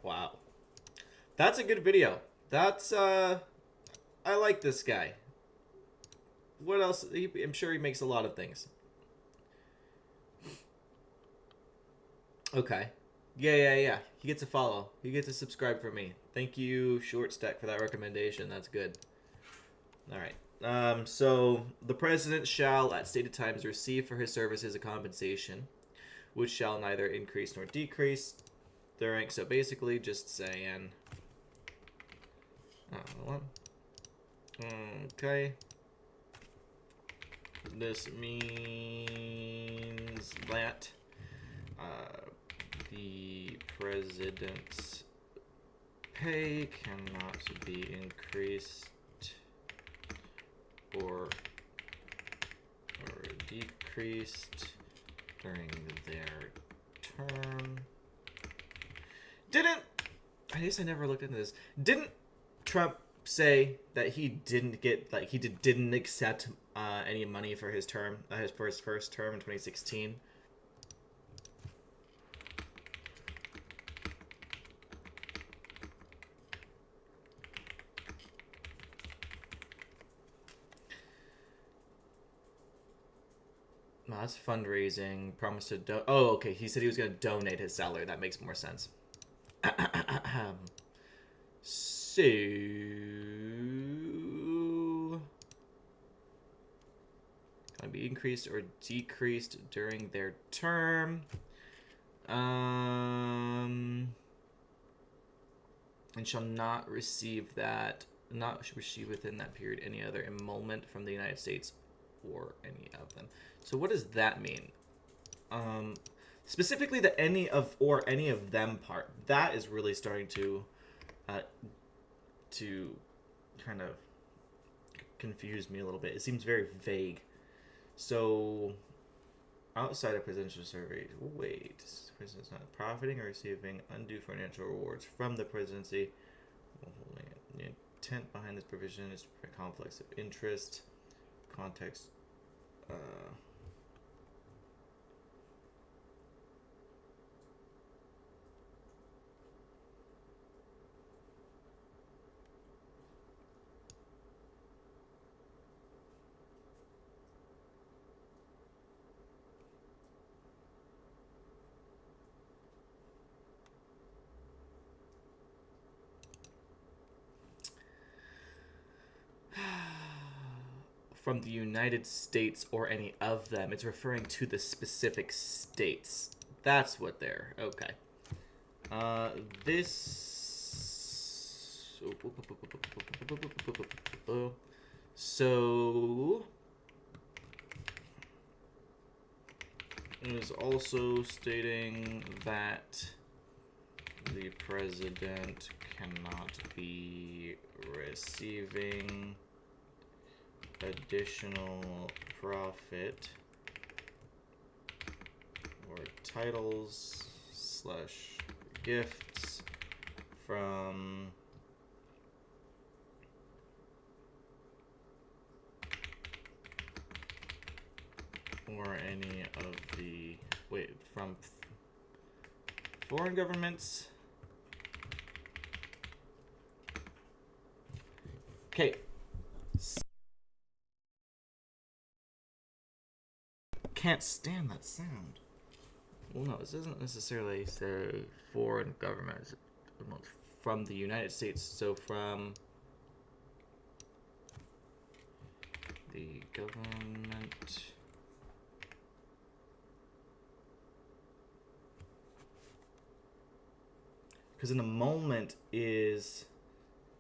Wow. That's a good video. That's, I like this guy. What else? I'm sure he makes a lot of things. Okay. Yeah. He gets a follow. He gets a subscribe from me. Thank you, Short Stack, for that recommendation. That's good. All right. So the president shall, at stated times, receive for his services a compensation, which shall neither increase nor decrease during. So basically, just saying. What? Okay. This means that the president's pay cannot be increased or decreased during their term. I guess I never looked into this. Didn't Trump say that he didn't get, like, didn't accept any money for his term, for his first term in 2016? No, that's fundraising. Promised to oh, okay. He said he was going to donate his salary. That makes more sense. So, can be increased or decreased during their term. And shall not receive within that period any other emolument from the United States or any of them. So what does that mean? Specifically the any of them part. That is really starting to kind of confuse me a little bit. It seems very vague. So outside of presidential surveys, wait, the president's not profiting or receiving undue financial rewards from the presidency. The intent behind this provision is to prevent conflicts of interest. Context. From the United States or any of them. It's referring to the specific states. That's what they're... Okay. So... it is also stating that the president cannot be receiving additional profit or titles / gifts from or any of the from foreign governments. Okay. Can't stand that sound. Well, no, this doesn't necessarily say foreign governments. From the United States, so from the government because in the moment is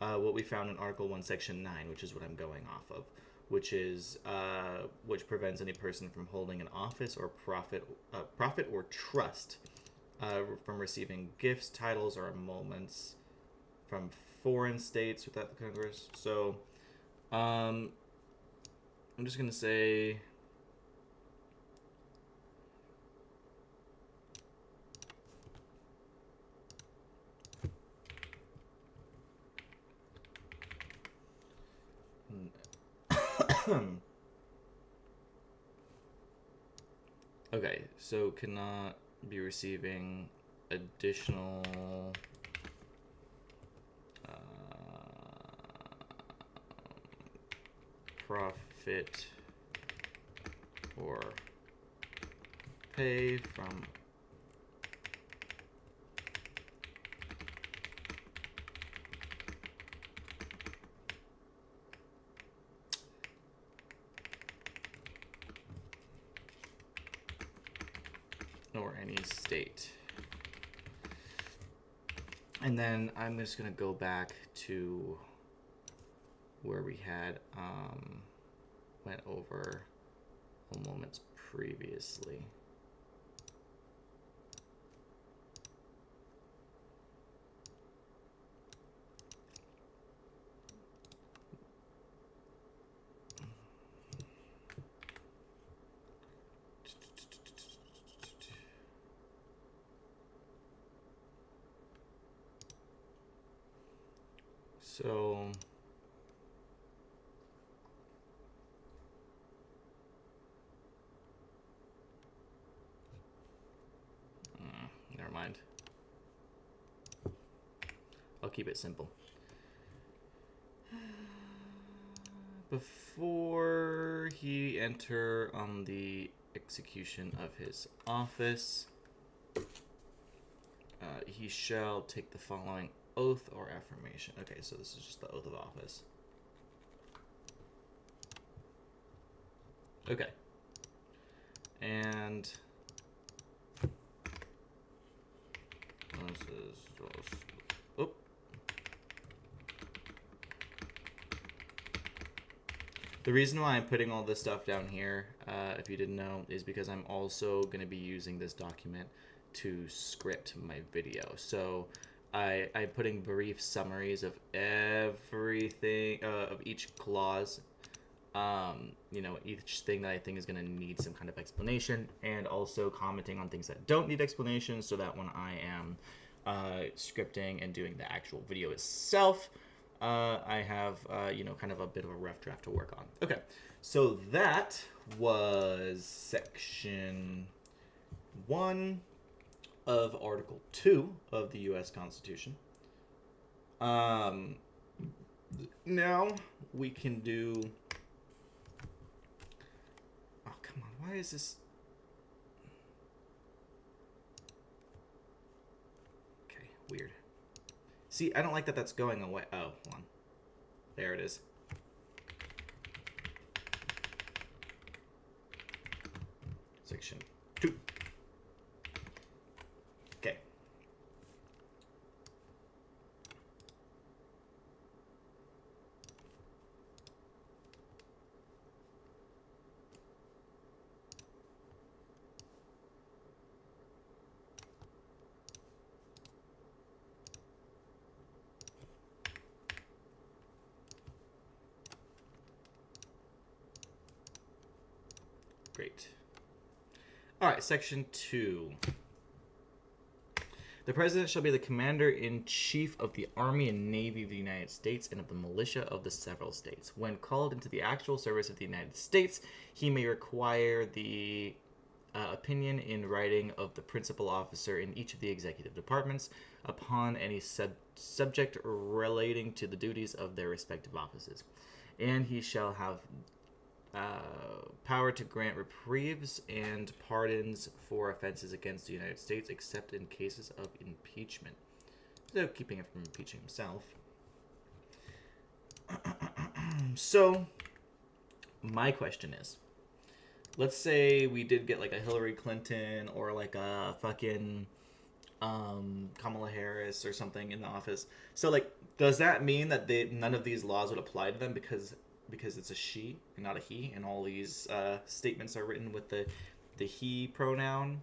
what we found in Article 1, Section 9, which is what I'm going off of, which is which prevents any person from holding an office or profit or trust from receiving gifts, titles, or emoluments from foreign states without the Congress. So I'm just gonna say okay, so cannot be receiving additional profit or pay from nor any state. And then I'm just going to go back to where we had went over moments previously. So never mind. I'll keep it simple. Before he enter on the execution of his office, he shall take the following oath or affirmation. Okay, so this is just the oath of office. Okay. And this is just, oh. The reason why I'm putting all this stuff down here, if you didn't know, is because I'm also going to be using this document to script my video. So I'm putting brief summaries of everything, of each clause, you know, each thing that I think is going to need some kind of explanation, and also commenting on things that don't need explanation, so that when I am scripting and doing the actual video itself, I have, you know, kind of a bit of a rough draft to work on. Okay, so that was section 1 of Article 2 of the U.S. Constitution. Now we can do... Oh, come on, why is this... Okay, weird. See, I don't like that that's going away. Oh, hold on. There it is. Section 2. Okay. Great. All right, section 2. The President shall be the Commander-in-Chief of the Army and Navy of the United States and of the militia of the several states. When called into the actual service of the United States, he may require the opinion in writing of the principal officer in each of the executive departments upon any subject relating to the duties of their respective offices. And he shall have power to grant reprieves and pardons for offenses against the United States, except in cases of impeachment. So, keeping it from impeaching himself. So, my question is, let's say we did get like a Hillary Clinton or like a fucking Kamala Harris or something in the office. So, like, does that mean that none of these laws would apply to them because it's a she and not a he, and all these statements are written with the he pronoun?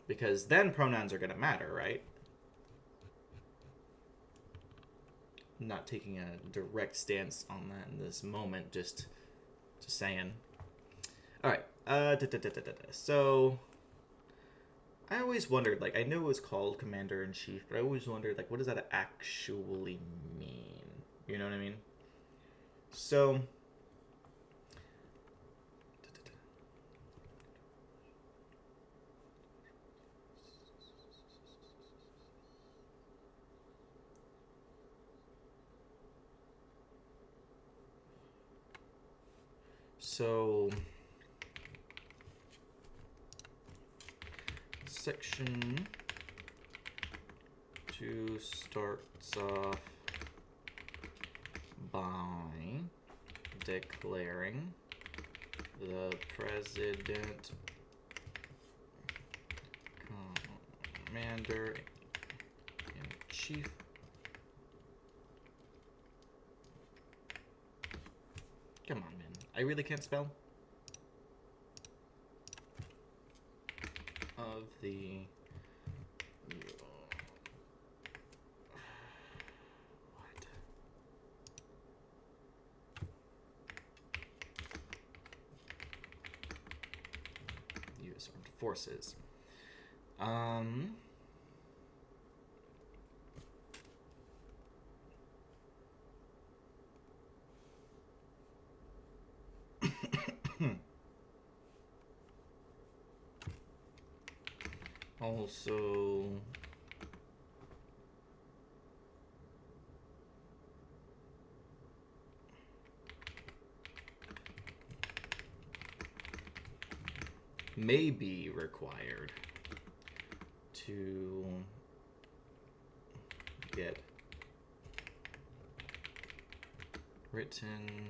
Because then pronouns are going to matter, right? I'm not taking a direct stance on that in this moment, just saying. All right. So I always wondered, like, I knew it was called Commander-in-Chief, but I always wondered, like, what does that actually mean? You know what I mean? So, section 2 starts off by declaring the President Commander-in-Chief Come on, man. I really can't spell. Of the... What? U.S. Armed Forces. Also, may be required to get written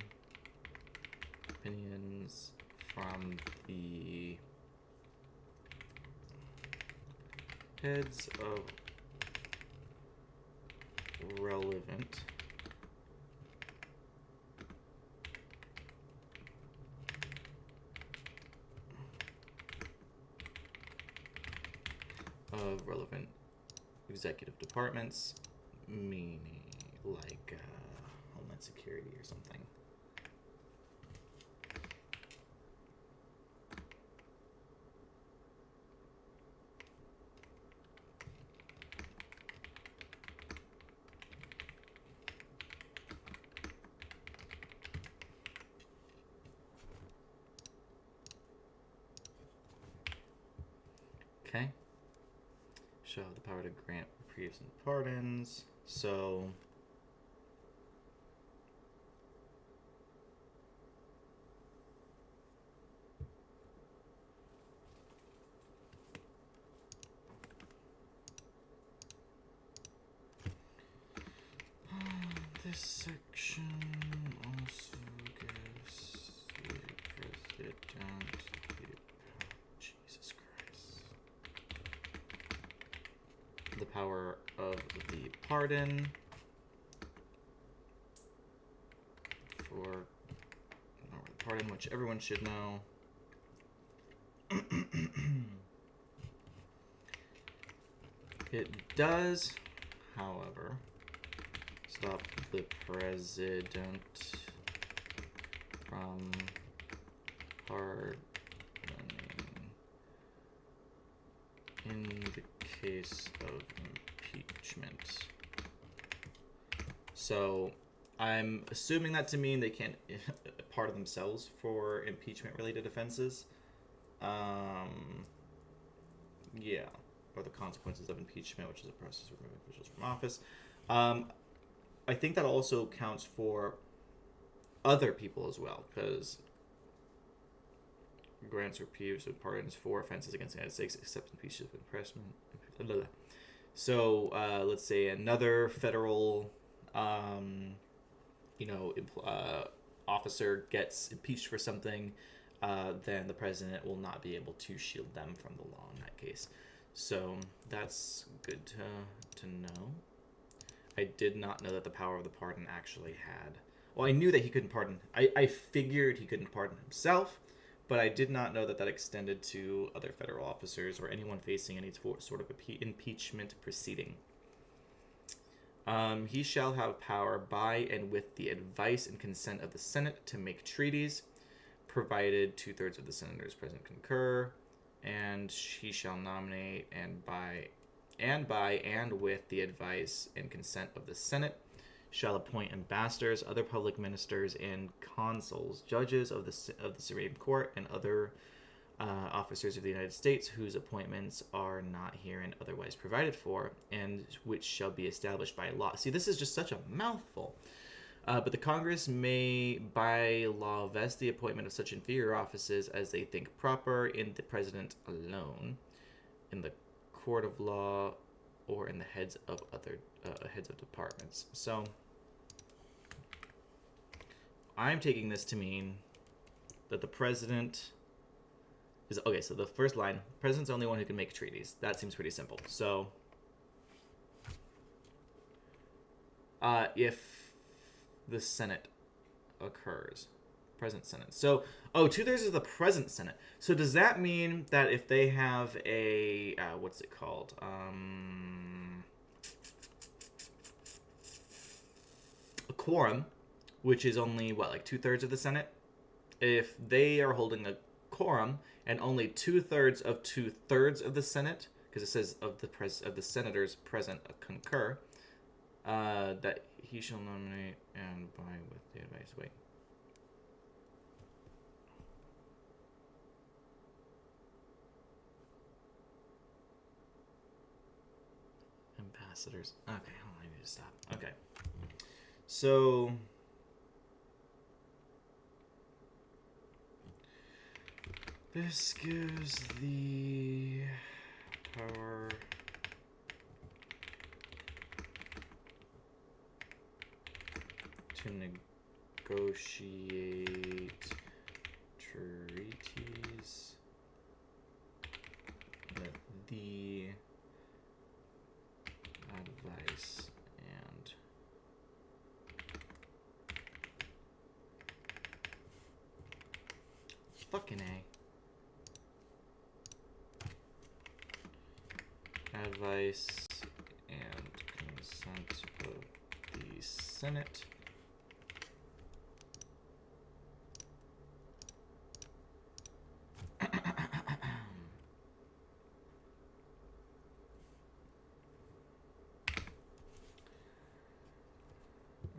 opinions from the heads of relevant executive departments, meaning like Homeland Security or something. Okay. Shall have the power to grant reprieves and pardons. So this section also gives the president the power of the pardon which everyone should know. It does, however, stop the president from pardoning in the case of impeachment. So I'm assuming that to mean they can't pardon themselves for impeachment related offenses. Yeah, or the consequences of impeachment, which is a process of removing officials from office. I think that also counts for other people as well, because grants or reprieves or pardons for offenses against the United States, except impeachment of impressment. So let's say another federal, officer gets impeached for something, then the president will not be able to shield them from the law in that case. So that's good to know. I did not know that the power of the pardon actually had... Well, I knew that he couldn't pardon... I figured he couldn't pardon himself, but I did not know that that extended to other federal officers or anyone facing any sort of impeachment proceeding. He shall have power by and with the advice and consent of the Senate to make treaties, provided 2/3 of the senators present concur, and he shall nominate and by and with the advice and consent of the Senate shall appoint ambassadors, other public ministers, and consuls, judges of the Supreme Court, and other officers of the United States whose appointments are not herein otherwise provided for, and which shall be established by law. See, this is just such a mouthful. But the Congress may, by law, vest the appointment of such inferior offices as they think proper in the President alone, in the court of law, or in the heads of other heads of departments. So I'm taking this to mean that the president Okay, so the first line, president's the only one who can make treaties. That seems pretty simple. So, if the Senate occurs, present Senate. So, oh, 2/3 is the present Senate. So does that mean that if they have a, what's it called? A quorum, which is only, what, like 2/3 of the Senate? If they are holding a quorum and only 2/3 of 2/3 of the Senate, because it says of the senators present concur, that he shall nominate and by with the advice. Wait. Ambassadors. Okay, hold on, I need to stop. Okay. So this gives the power to negotiate treaties with the advice and fucking A. Advice and consent of the Senate.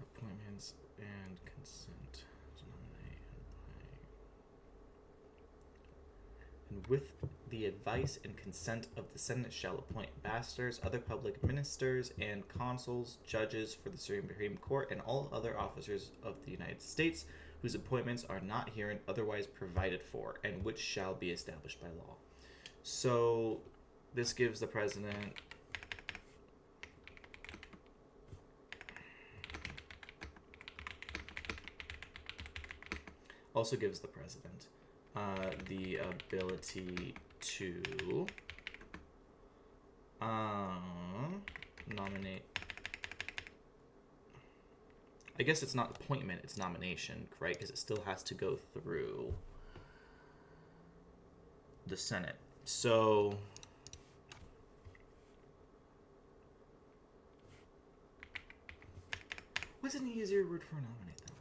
Appointments and consent to nominate and with the advice and consent of the Senate shall appoint ambassadors, other public ministers, and consuls, judges for the Supreme Court, and all other officers of the United States whose appointments are not herein otherwise provided for, and which shall be established by law. So this gives the president also gives the president the ability to nominate. I guess it's not appointment, it's nomination, right? Because it still has to go through the Senate. So what's an easier word for nominate, though?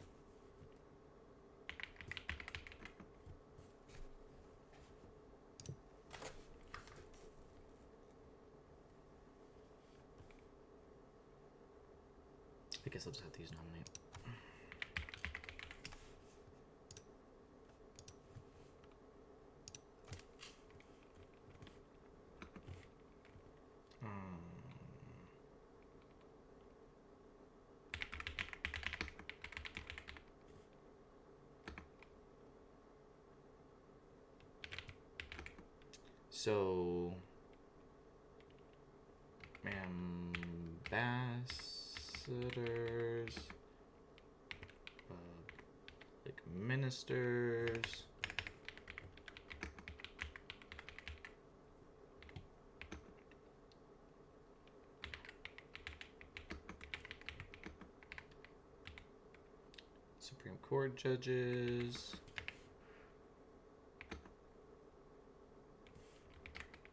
I guess I'll just have to use nominate. So, ambassadors, like ministers, Supreme Court judges,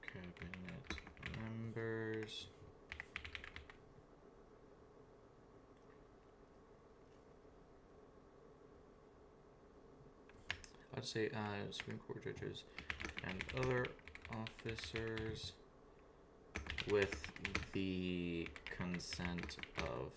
cabinet members, I'd say Supreme Court judges and other officers with the consent of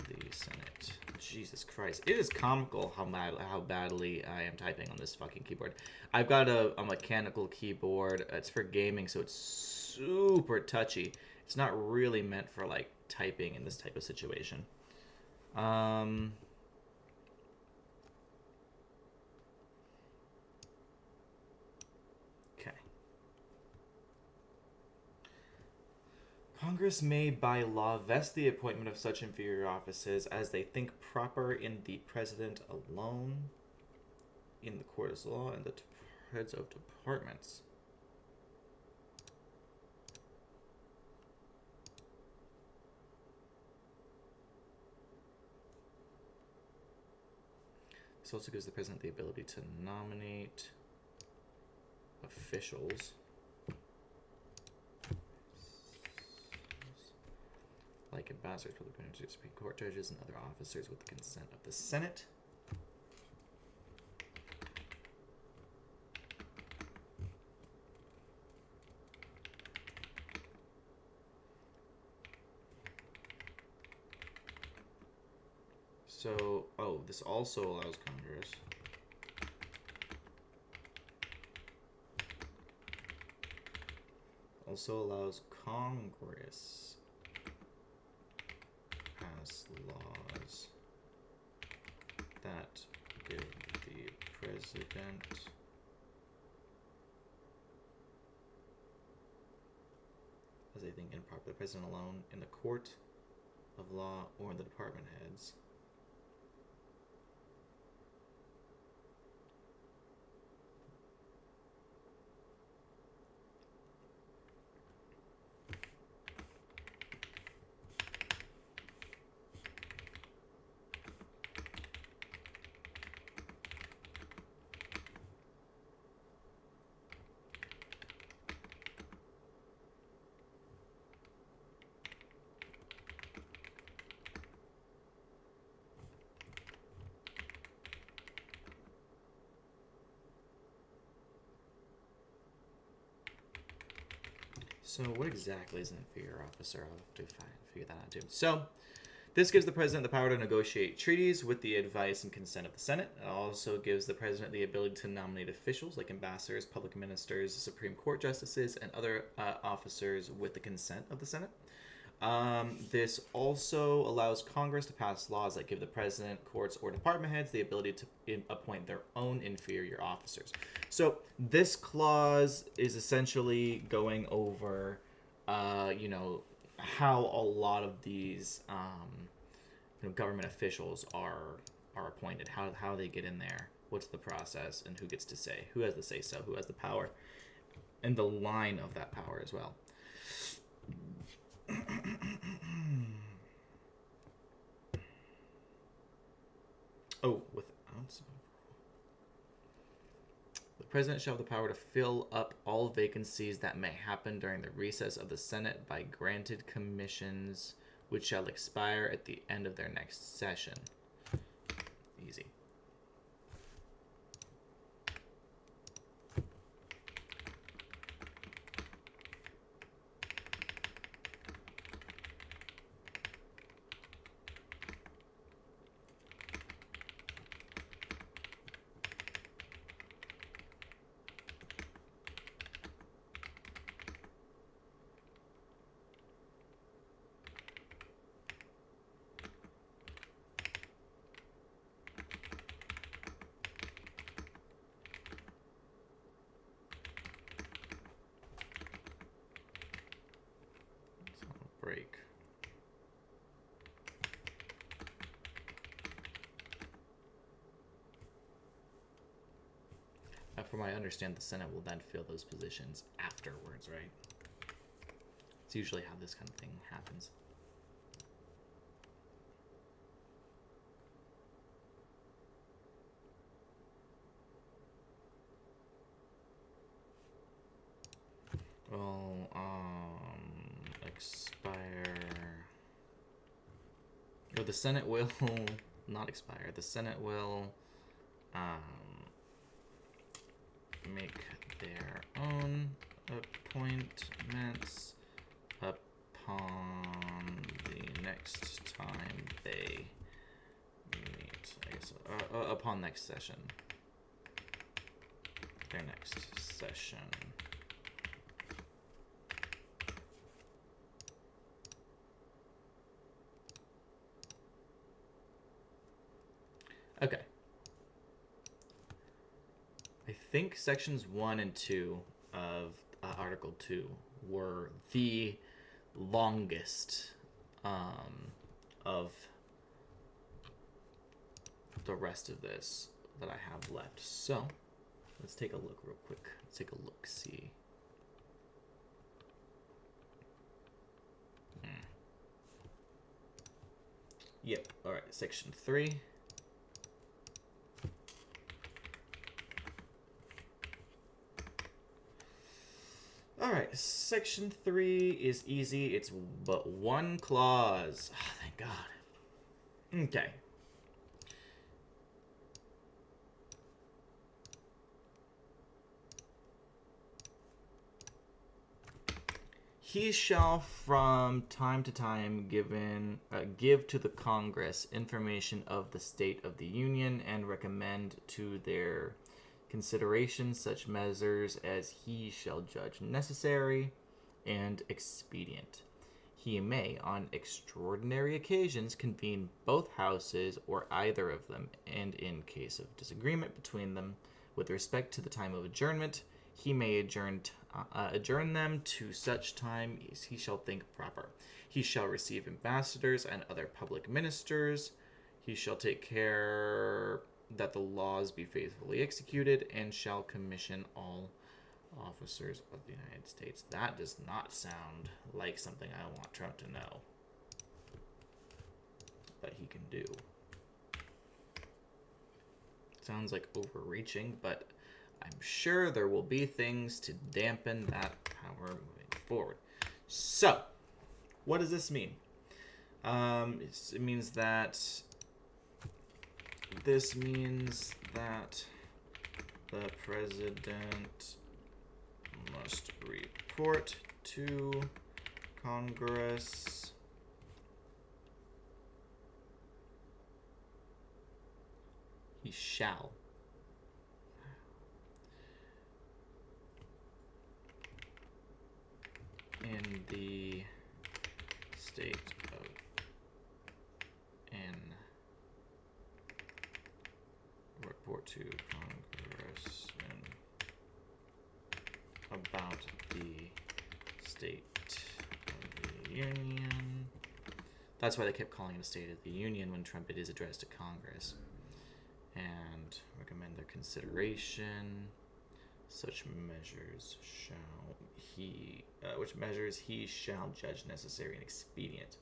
the Senate. Jesus Christ. It is comical how badly I am typing on this fucking keyboard. I've got a mechanical keyboard. It's for gaming, so it's super touchy. It's not really meant for, like, typing in this type of situation. Congress may by law vest the appointment of such inferior offices as they think proper in the president alone, in the court of law, and the heads of departments. This also gives the president the ability to nominate officials like ambassadors, public managers, Supreme Court judges, and other officers with the consent of the Senate. So, oh, this also allows Congress pass laws that give the president as they think improper, the president alone in the court of law or the department heads. So what exactly is an inferior officer? I'll have to figure that out too. So this gives the president the power to negotiate treaties with the advice and consent of the Senate. It also gives the president the ability to nominate officials like ambassadors, public ministers, Supreme Court justices, and other officers with the consent of the Senate. This also allows Congress to pass laws that give the president, courts, or department heads the ability to appoint their own inferior officers. So this clause is essentially going over, you know, how a lot of these government officials are appointed, how they get in there, what's the process, and who gets to say, who has the say-so, who has the power, and the line of that power as well. The president shall have the power to fill up all vacancies that may happen during the recess of the Senate by granted commissions, which shall expire at the end of their next session. Easy. Break. From what I understand, the Senate will then fill those positions afterwards, right? It's usually how this kind of thing happens. Well, expire. Or the Senate will not expire. The Senate will make their own appointments upon the next time they meet. I guess upon next session. Their next session. Okay. I think sections 1 and 2 of Article 2 were the longest of the rest of this that I have left. So Let's take a look real quick. Let's take a look, see. Yep, all right, section 3. All right, section 3 is easy. It's but one clause. Oh, thank God. Okay. He shall from time to time give to the Congress information of the state of the Union and recommend to their consideration such measures as he shall judge necessary and expedient. He may, on extraordinary occasions, convene both houses or either of them, and in case of disagreement between them with respect to the time of adjournment, he may adjourn them to such time as he shall think proper. He shall receive ambassadors and other public ministers. He shall take care that the laws be faithfully executed, and shall commission all officers of the United States. That does not sound like something I want Trump to know, but he can do. Sounds like overreaching, but I'm sure there will be things to dampen that power moving forward. So, what does this mean? It means that the president must report to Congress he shall in the state of report to Congress about the state of the Union. That's why they kept calling it a State of the Union when Trump is addressed to Congress. And recommend their consideration. Such measures shall he, which measures he shall judge necessary and expedient.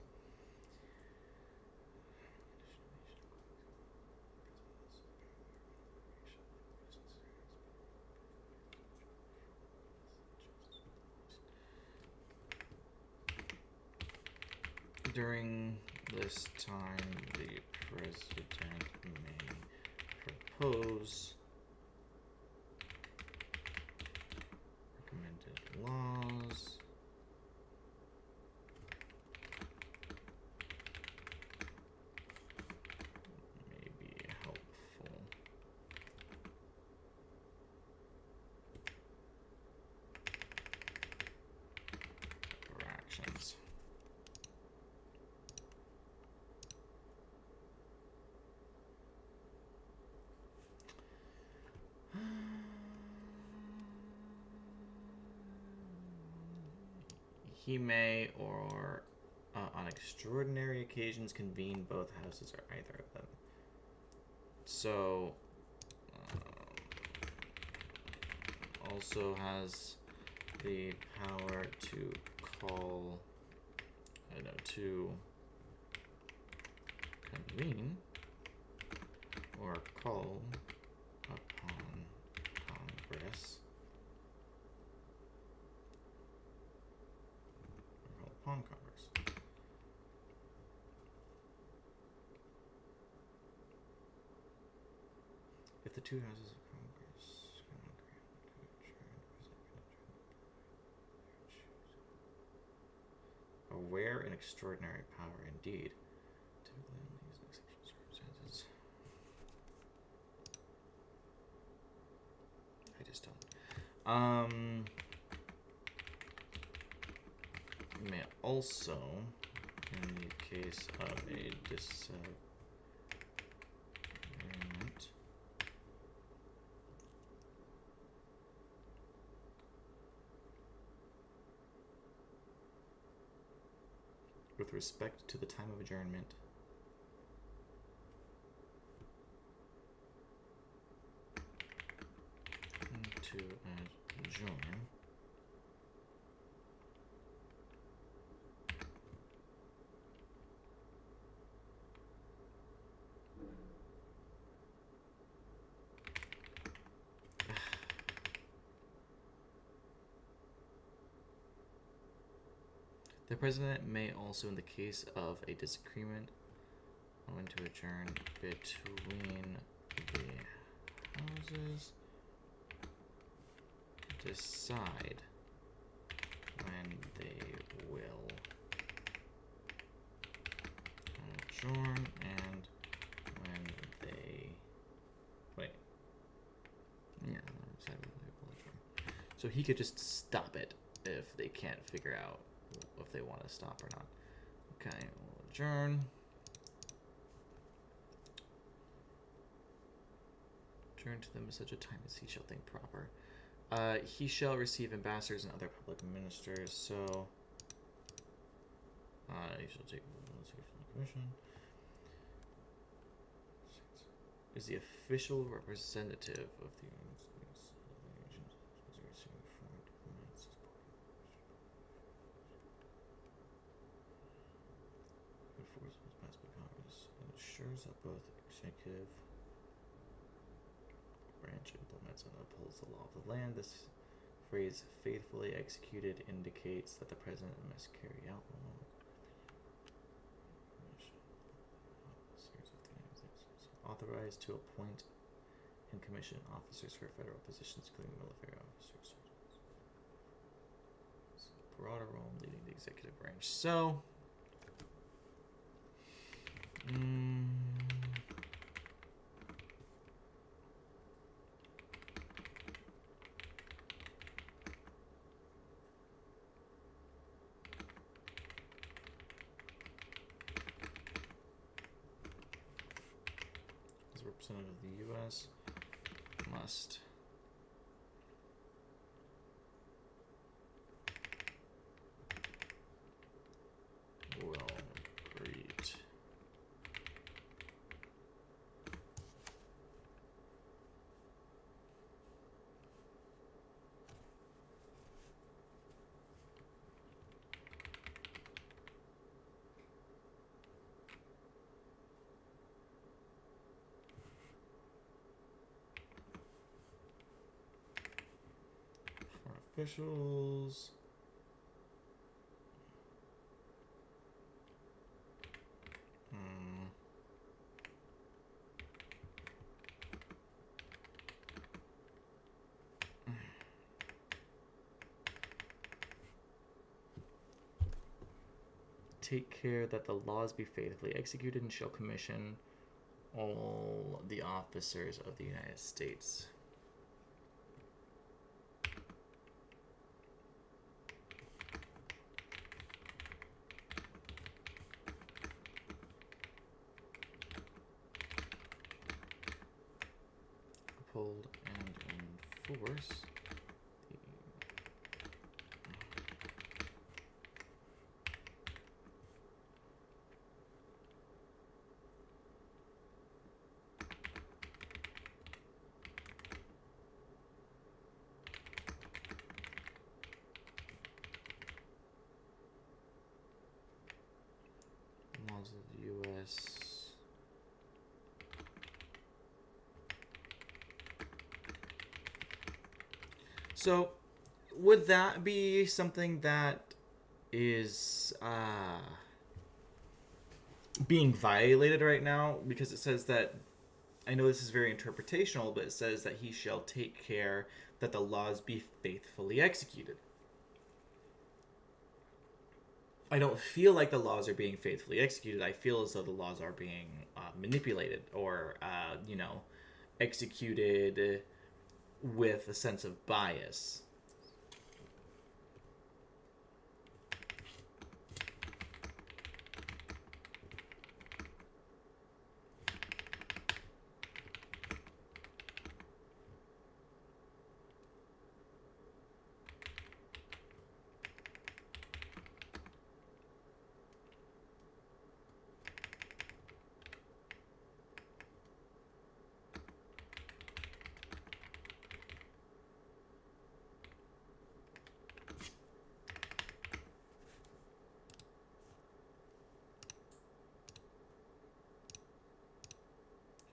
During this time, the president may propose recommended laws may be helpful for actions. He may, or on extraordinary occasions, convene both houses or either of them. So, also has the power to call, to convene or call upon Congress. Upon Congress. If the two houses of Congress aware and extraordinary power indeed. Typically in these exceptional circumstances. I just don't. May also, in the case of a disagreement, with respect to the time of adjournment, The president may also, in the case of a disagreement on when to adjourn between the houses, decide when they will adjourn and when they wait. Yeah, decide when they will adjourn. So he could just stop it if they can't figure out if they want to stop or not. Okay, we'll adjourn. Adjourn to them at such a time as he shall think proper. He shall receive ambassadors and other public ministers, so he shall take the commission. Is the official representative of the United States enforcement passed by Congress and ensures that both executive branch implements and upholds the law of the land. This phrase, faithfully executed, indicates that the president must carry out the law. Authorized to appoint and commission officers for federal positions, including military officers. It's a broader role in leading the executive branch. So, as a representative of the U.S. must will greet officials. Take care that the laws be faithfully executed and shall commission all the officers of the United States. Uphold and enforce the laws of the U.S. So, would that be something that is being violated right now? Because it says that, I know this is very interpretational, but it says that he shall take care that the laws be faithfully executed. I don't feel like the laws are being faithfully executed. I feel as though the laws are being manipulated or, executed with a sense of bias.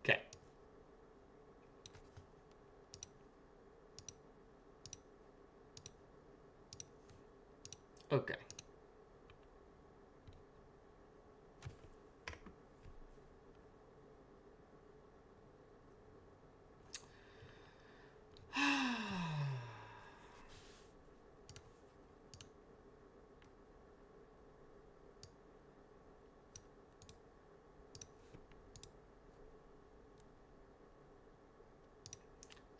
Okay. Okay.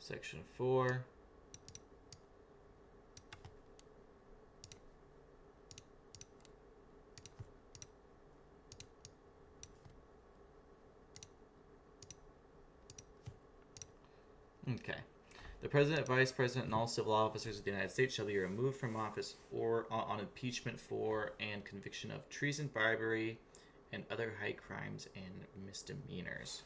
Section 4. Okay. The President, Vice President, and all civil officers of the United States shall be removed from office or on impeachment for and conviction of treason, bribery, and other high crimes and misdemeanors.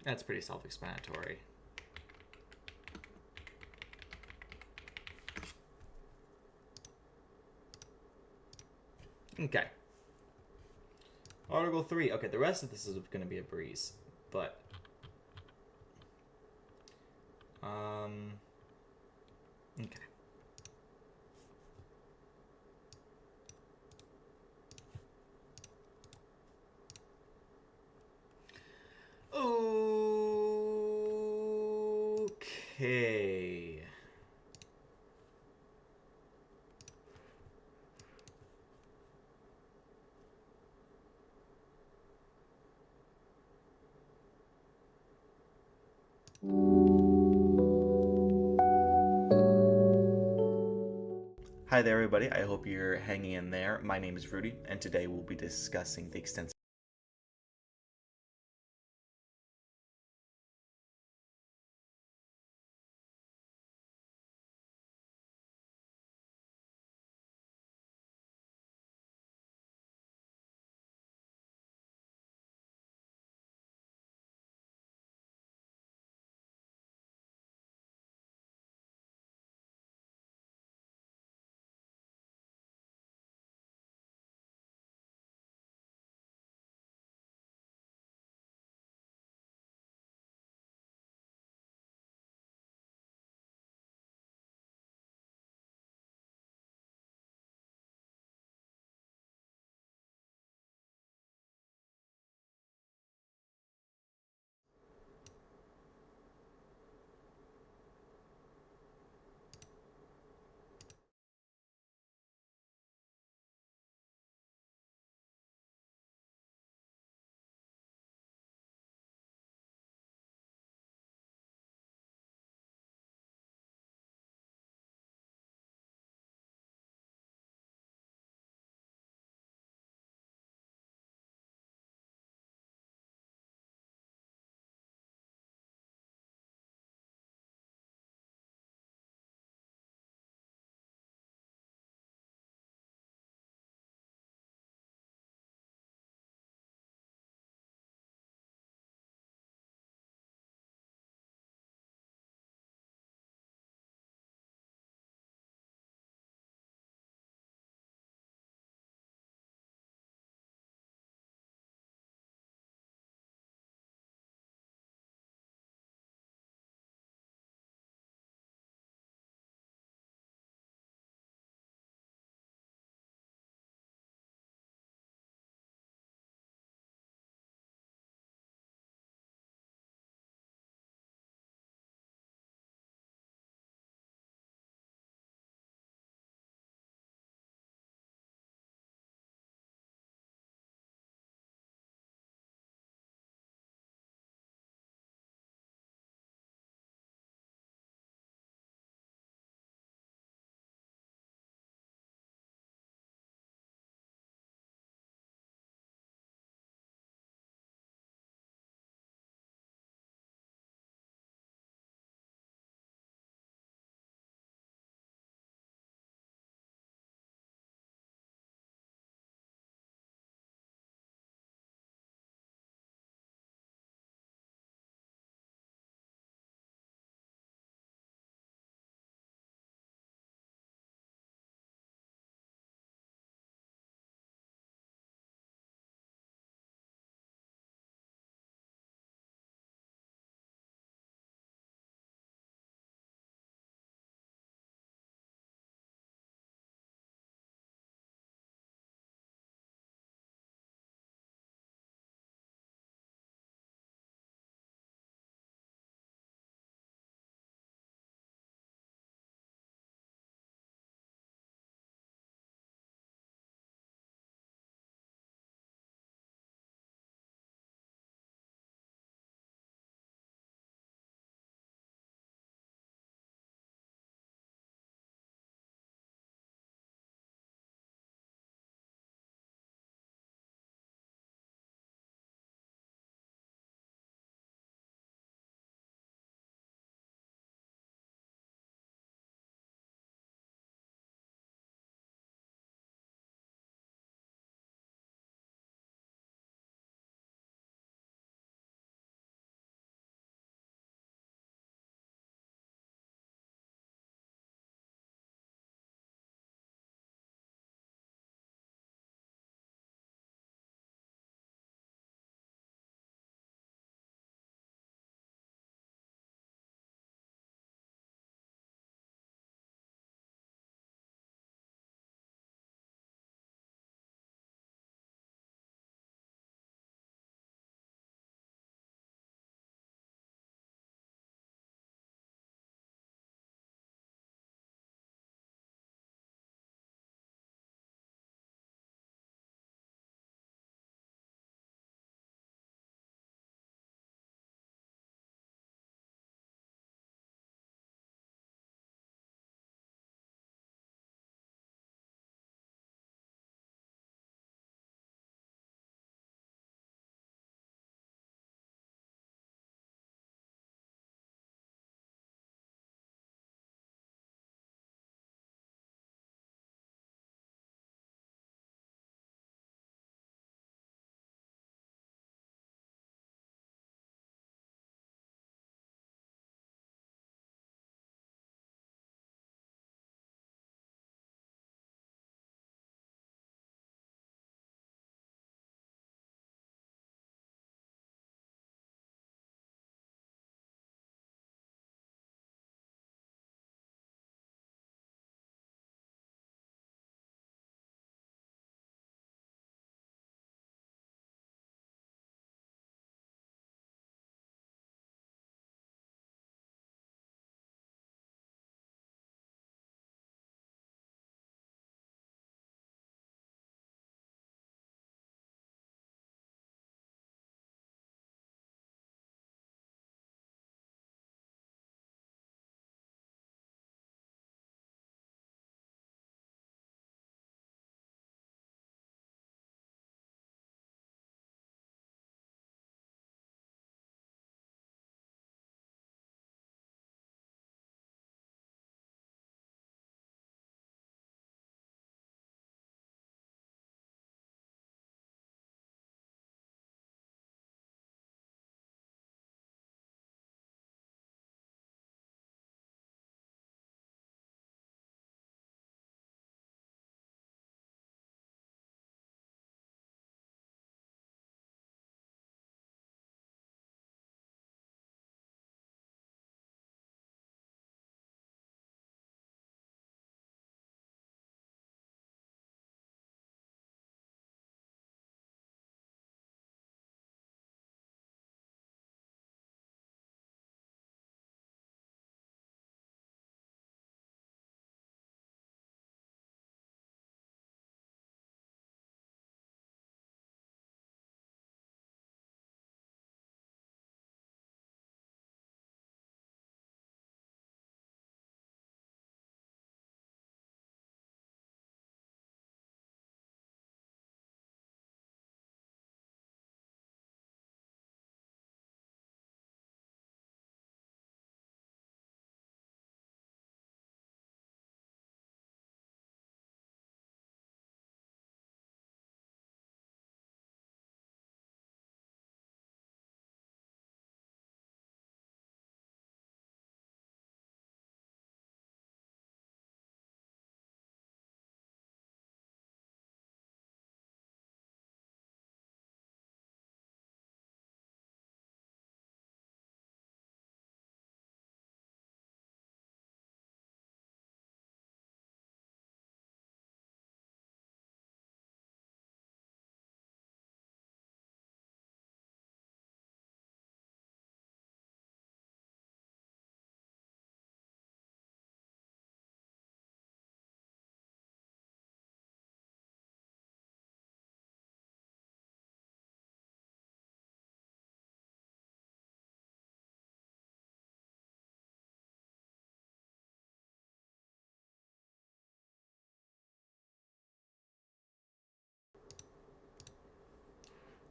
That's pretty self-explanatory. Okay. Article 3. Okay, the rest of this is going to be a breeze, but okay. Okay. Hi there, everybody. I hope you're hanging in there. My name is Rudy, and today we'll be discussing the extensive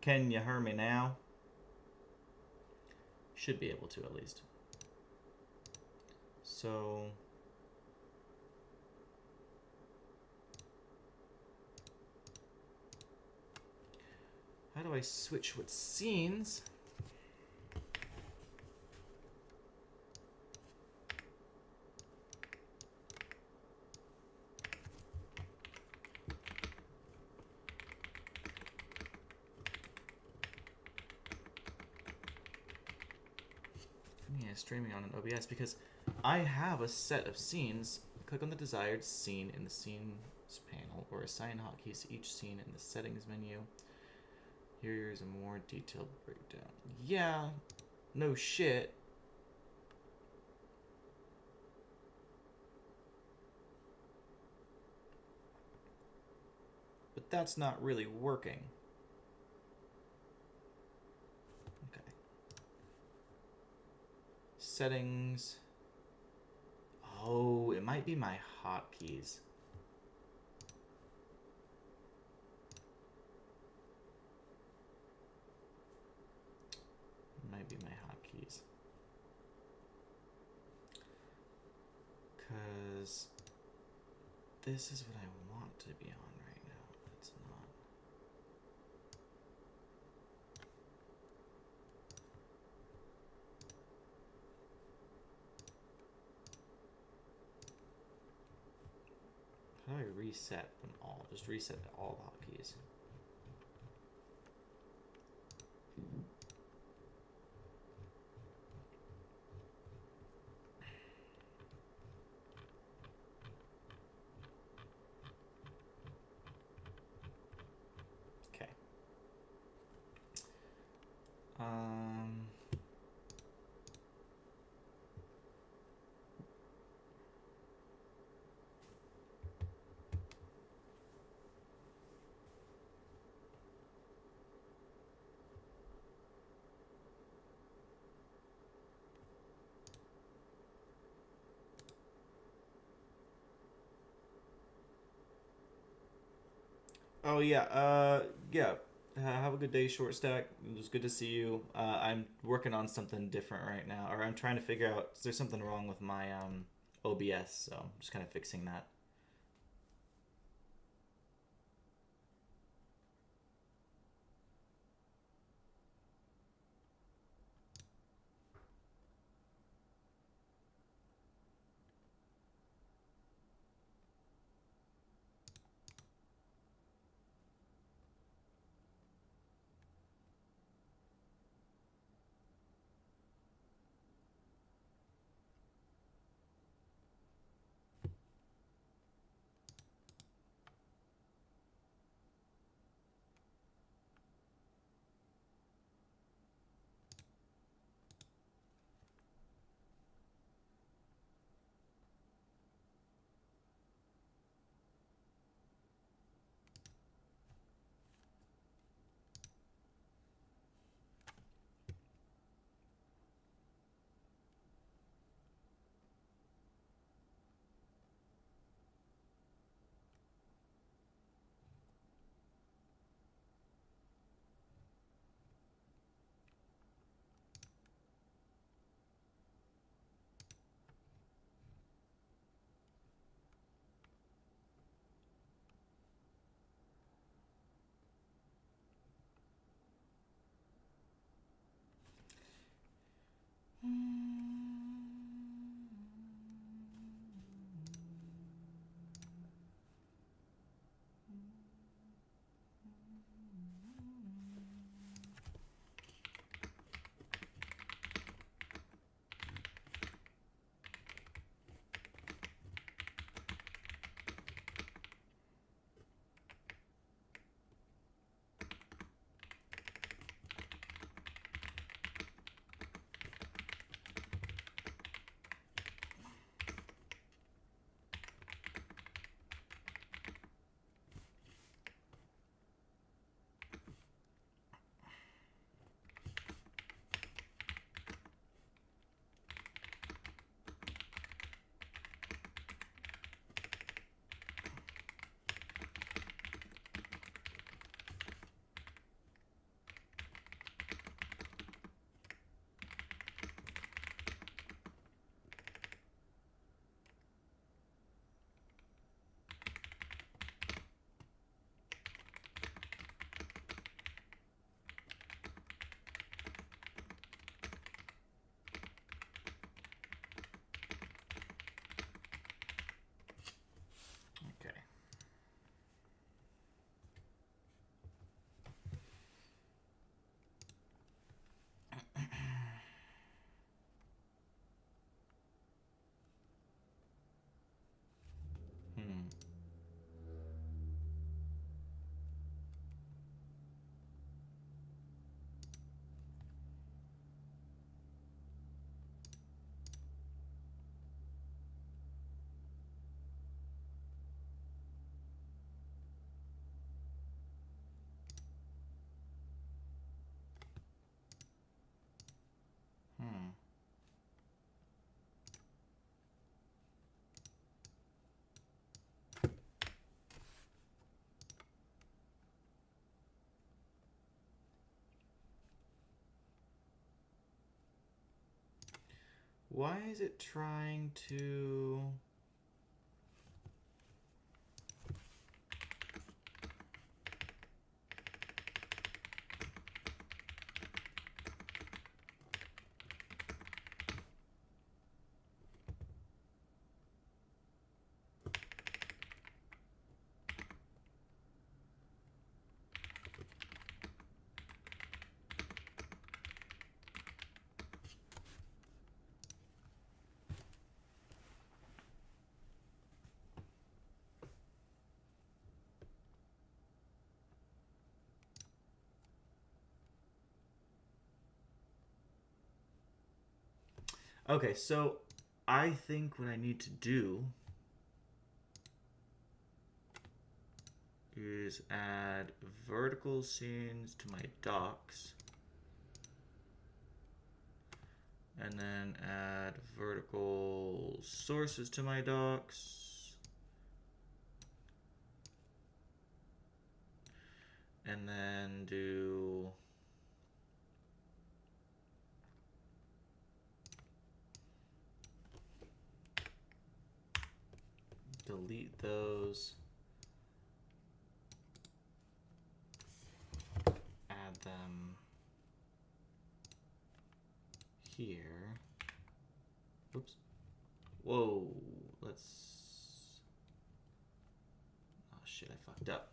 Can you hear me now? Should be able to, at least. So how do I switch what scenes? Yeah, streaming on an OBS because I have a set of scenes. Click on the desired scene in the scenes panel or assign hotkeys to each scene in the settings menu. Here is a more detailed breakdown. Yeah, no shit. But that's not really working. Okay. Settings. Oh, it might be my hotkeys. Might be my hotkeys. Because this is what I want to be on right now. It's not. How do I reset them all? Just reset all hotkeys. Okay. Oh yeah, yeah. Have a good day, Short Stack. It was good to see you. I'm working on something different right now, or I'm trying to figure out is there something wrong with my OBS, so I'm just kind of fixing that. Why is it trying to... Okay, so I think what I need to do is add vertical scenes to my docs, and then add vertical sources to my docs, and then do delete those, add them here. Oops. Whoa, let's... Oh shit, I fucked up.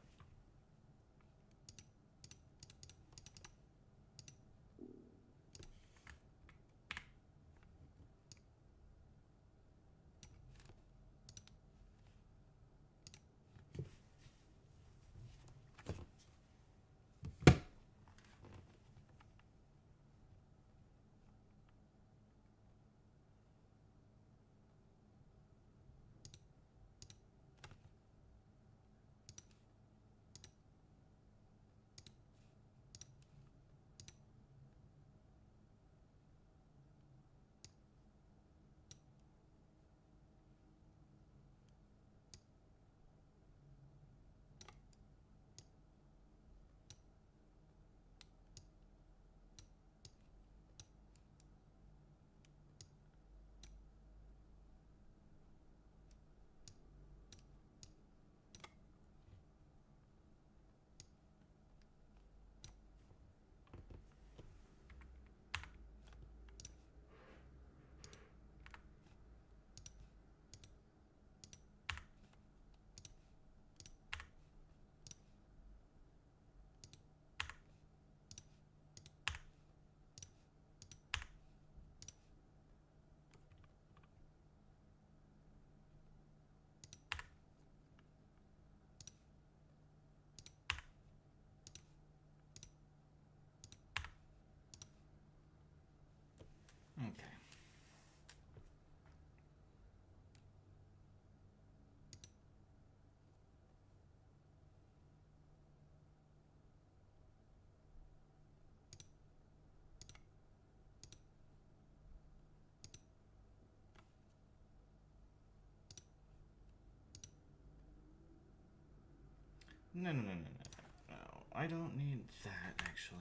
Okay. No, no, no, no, no, no. I don't need that, actually.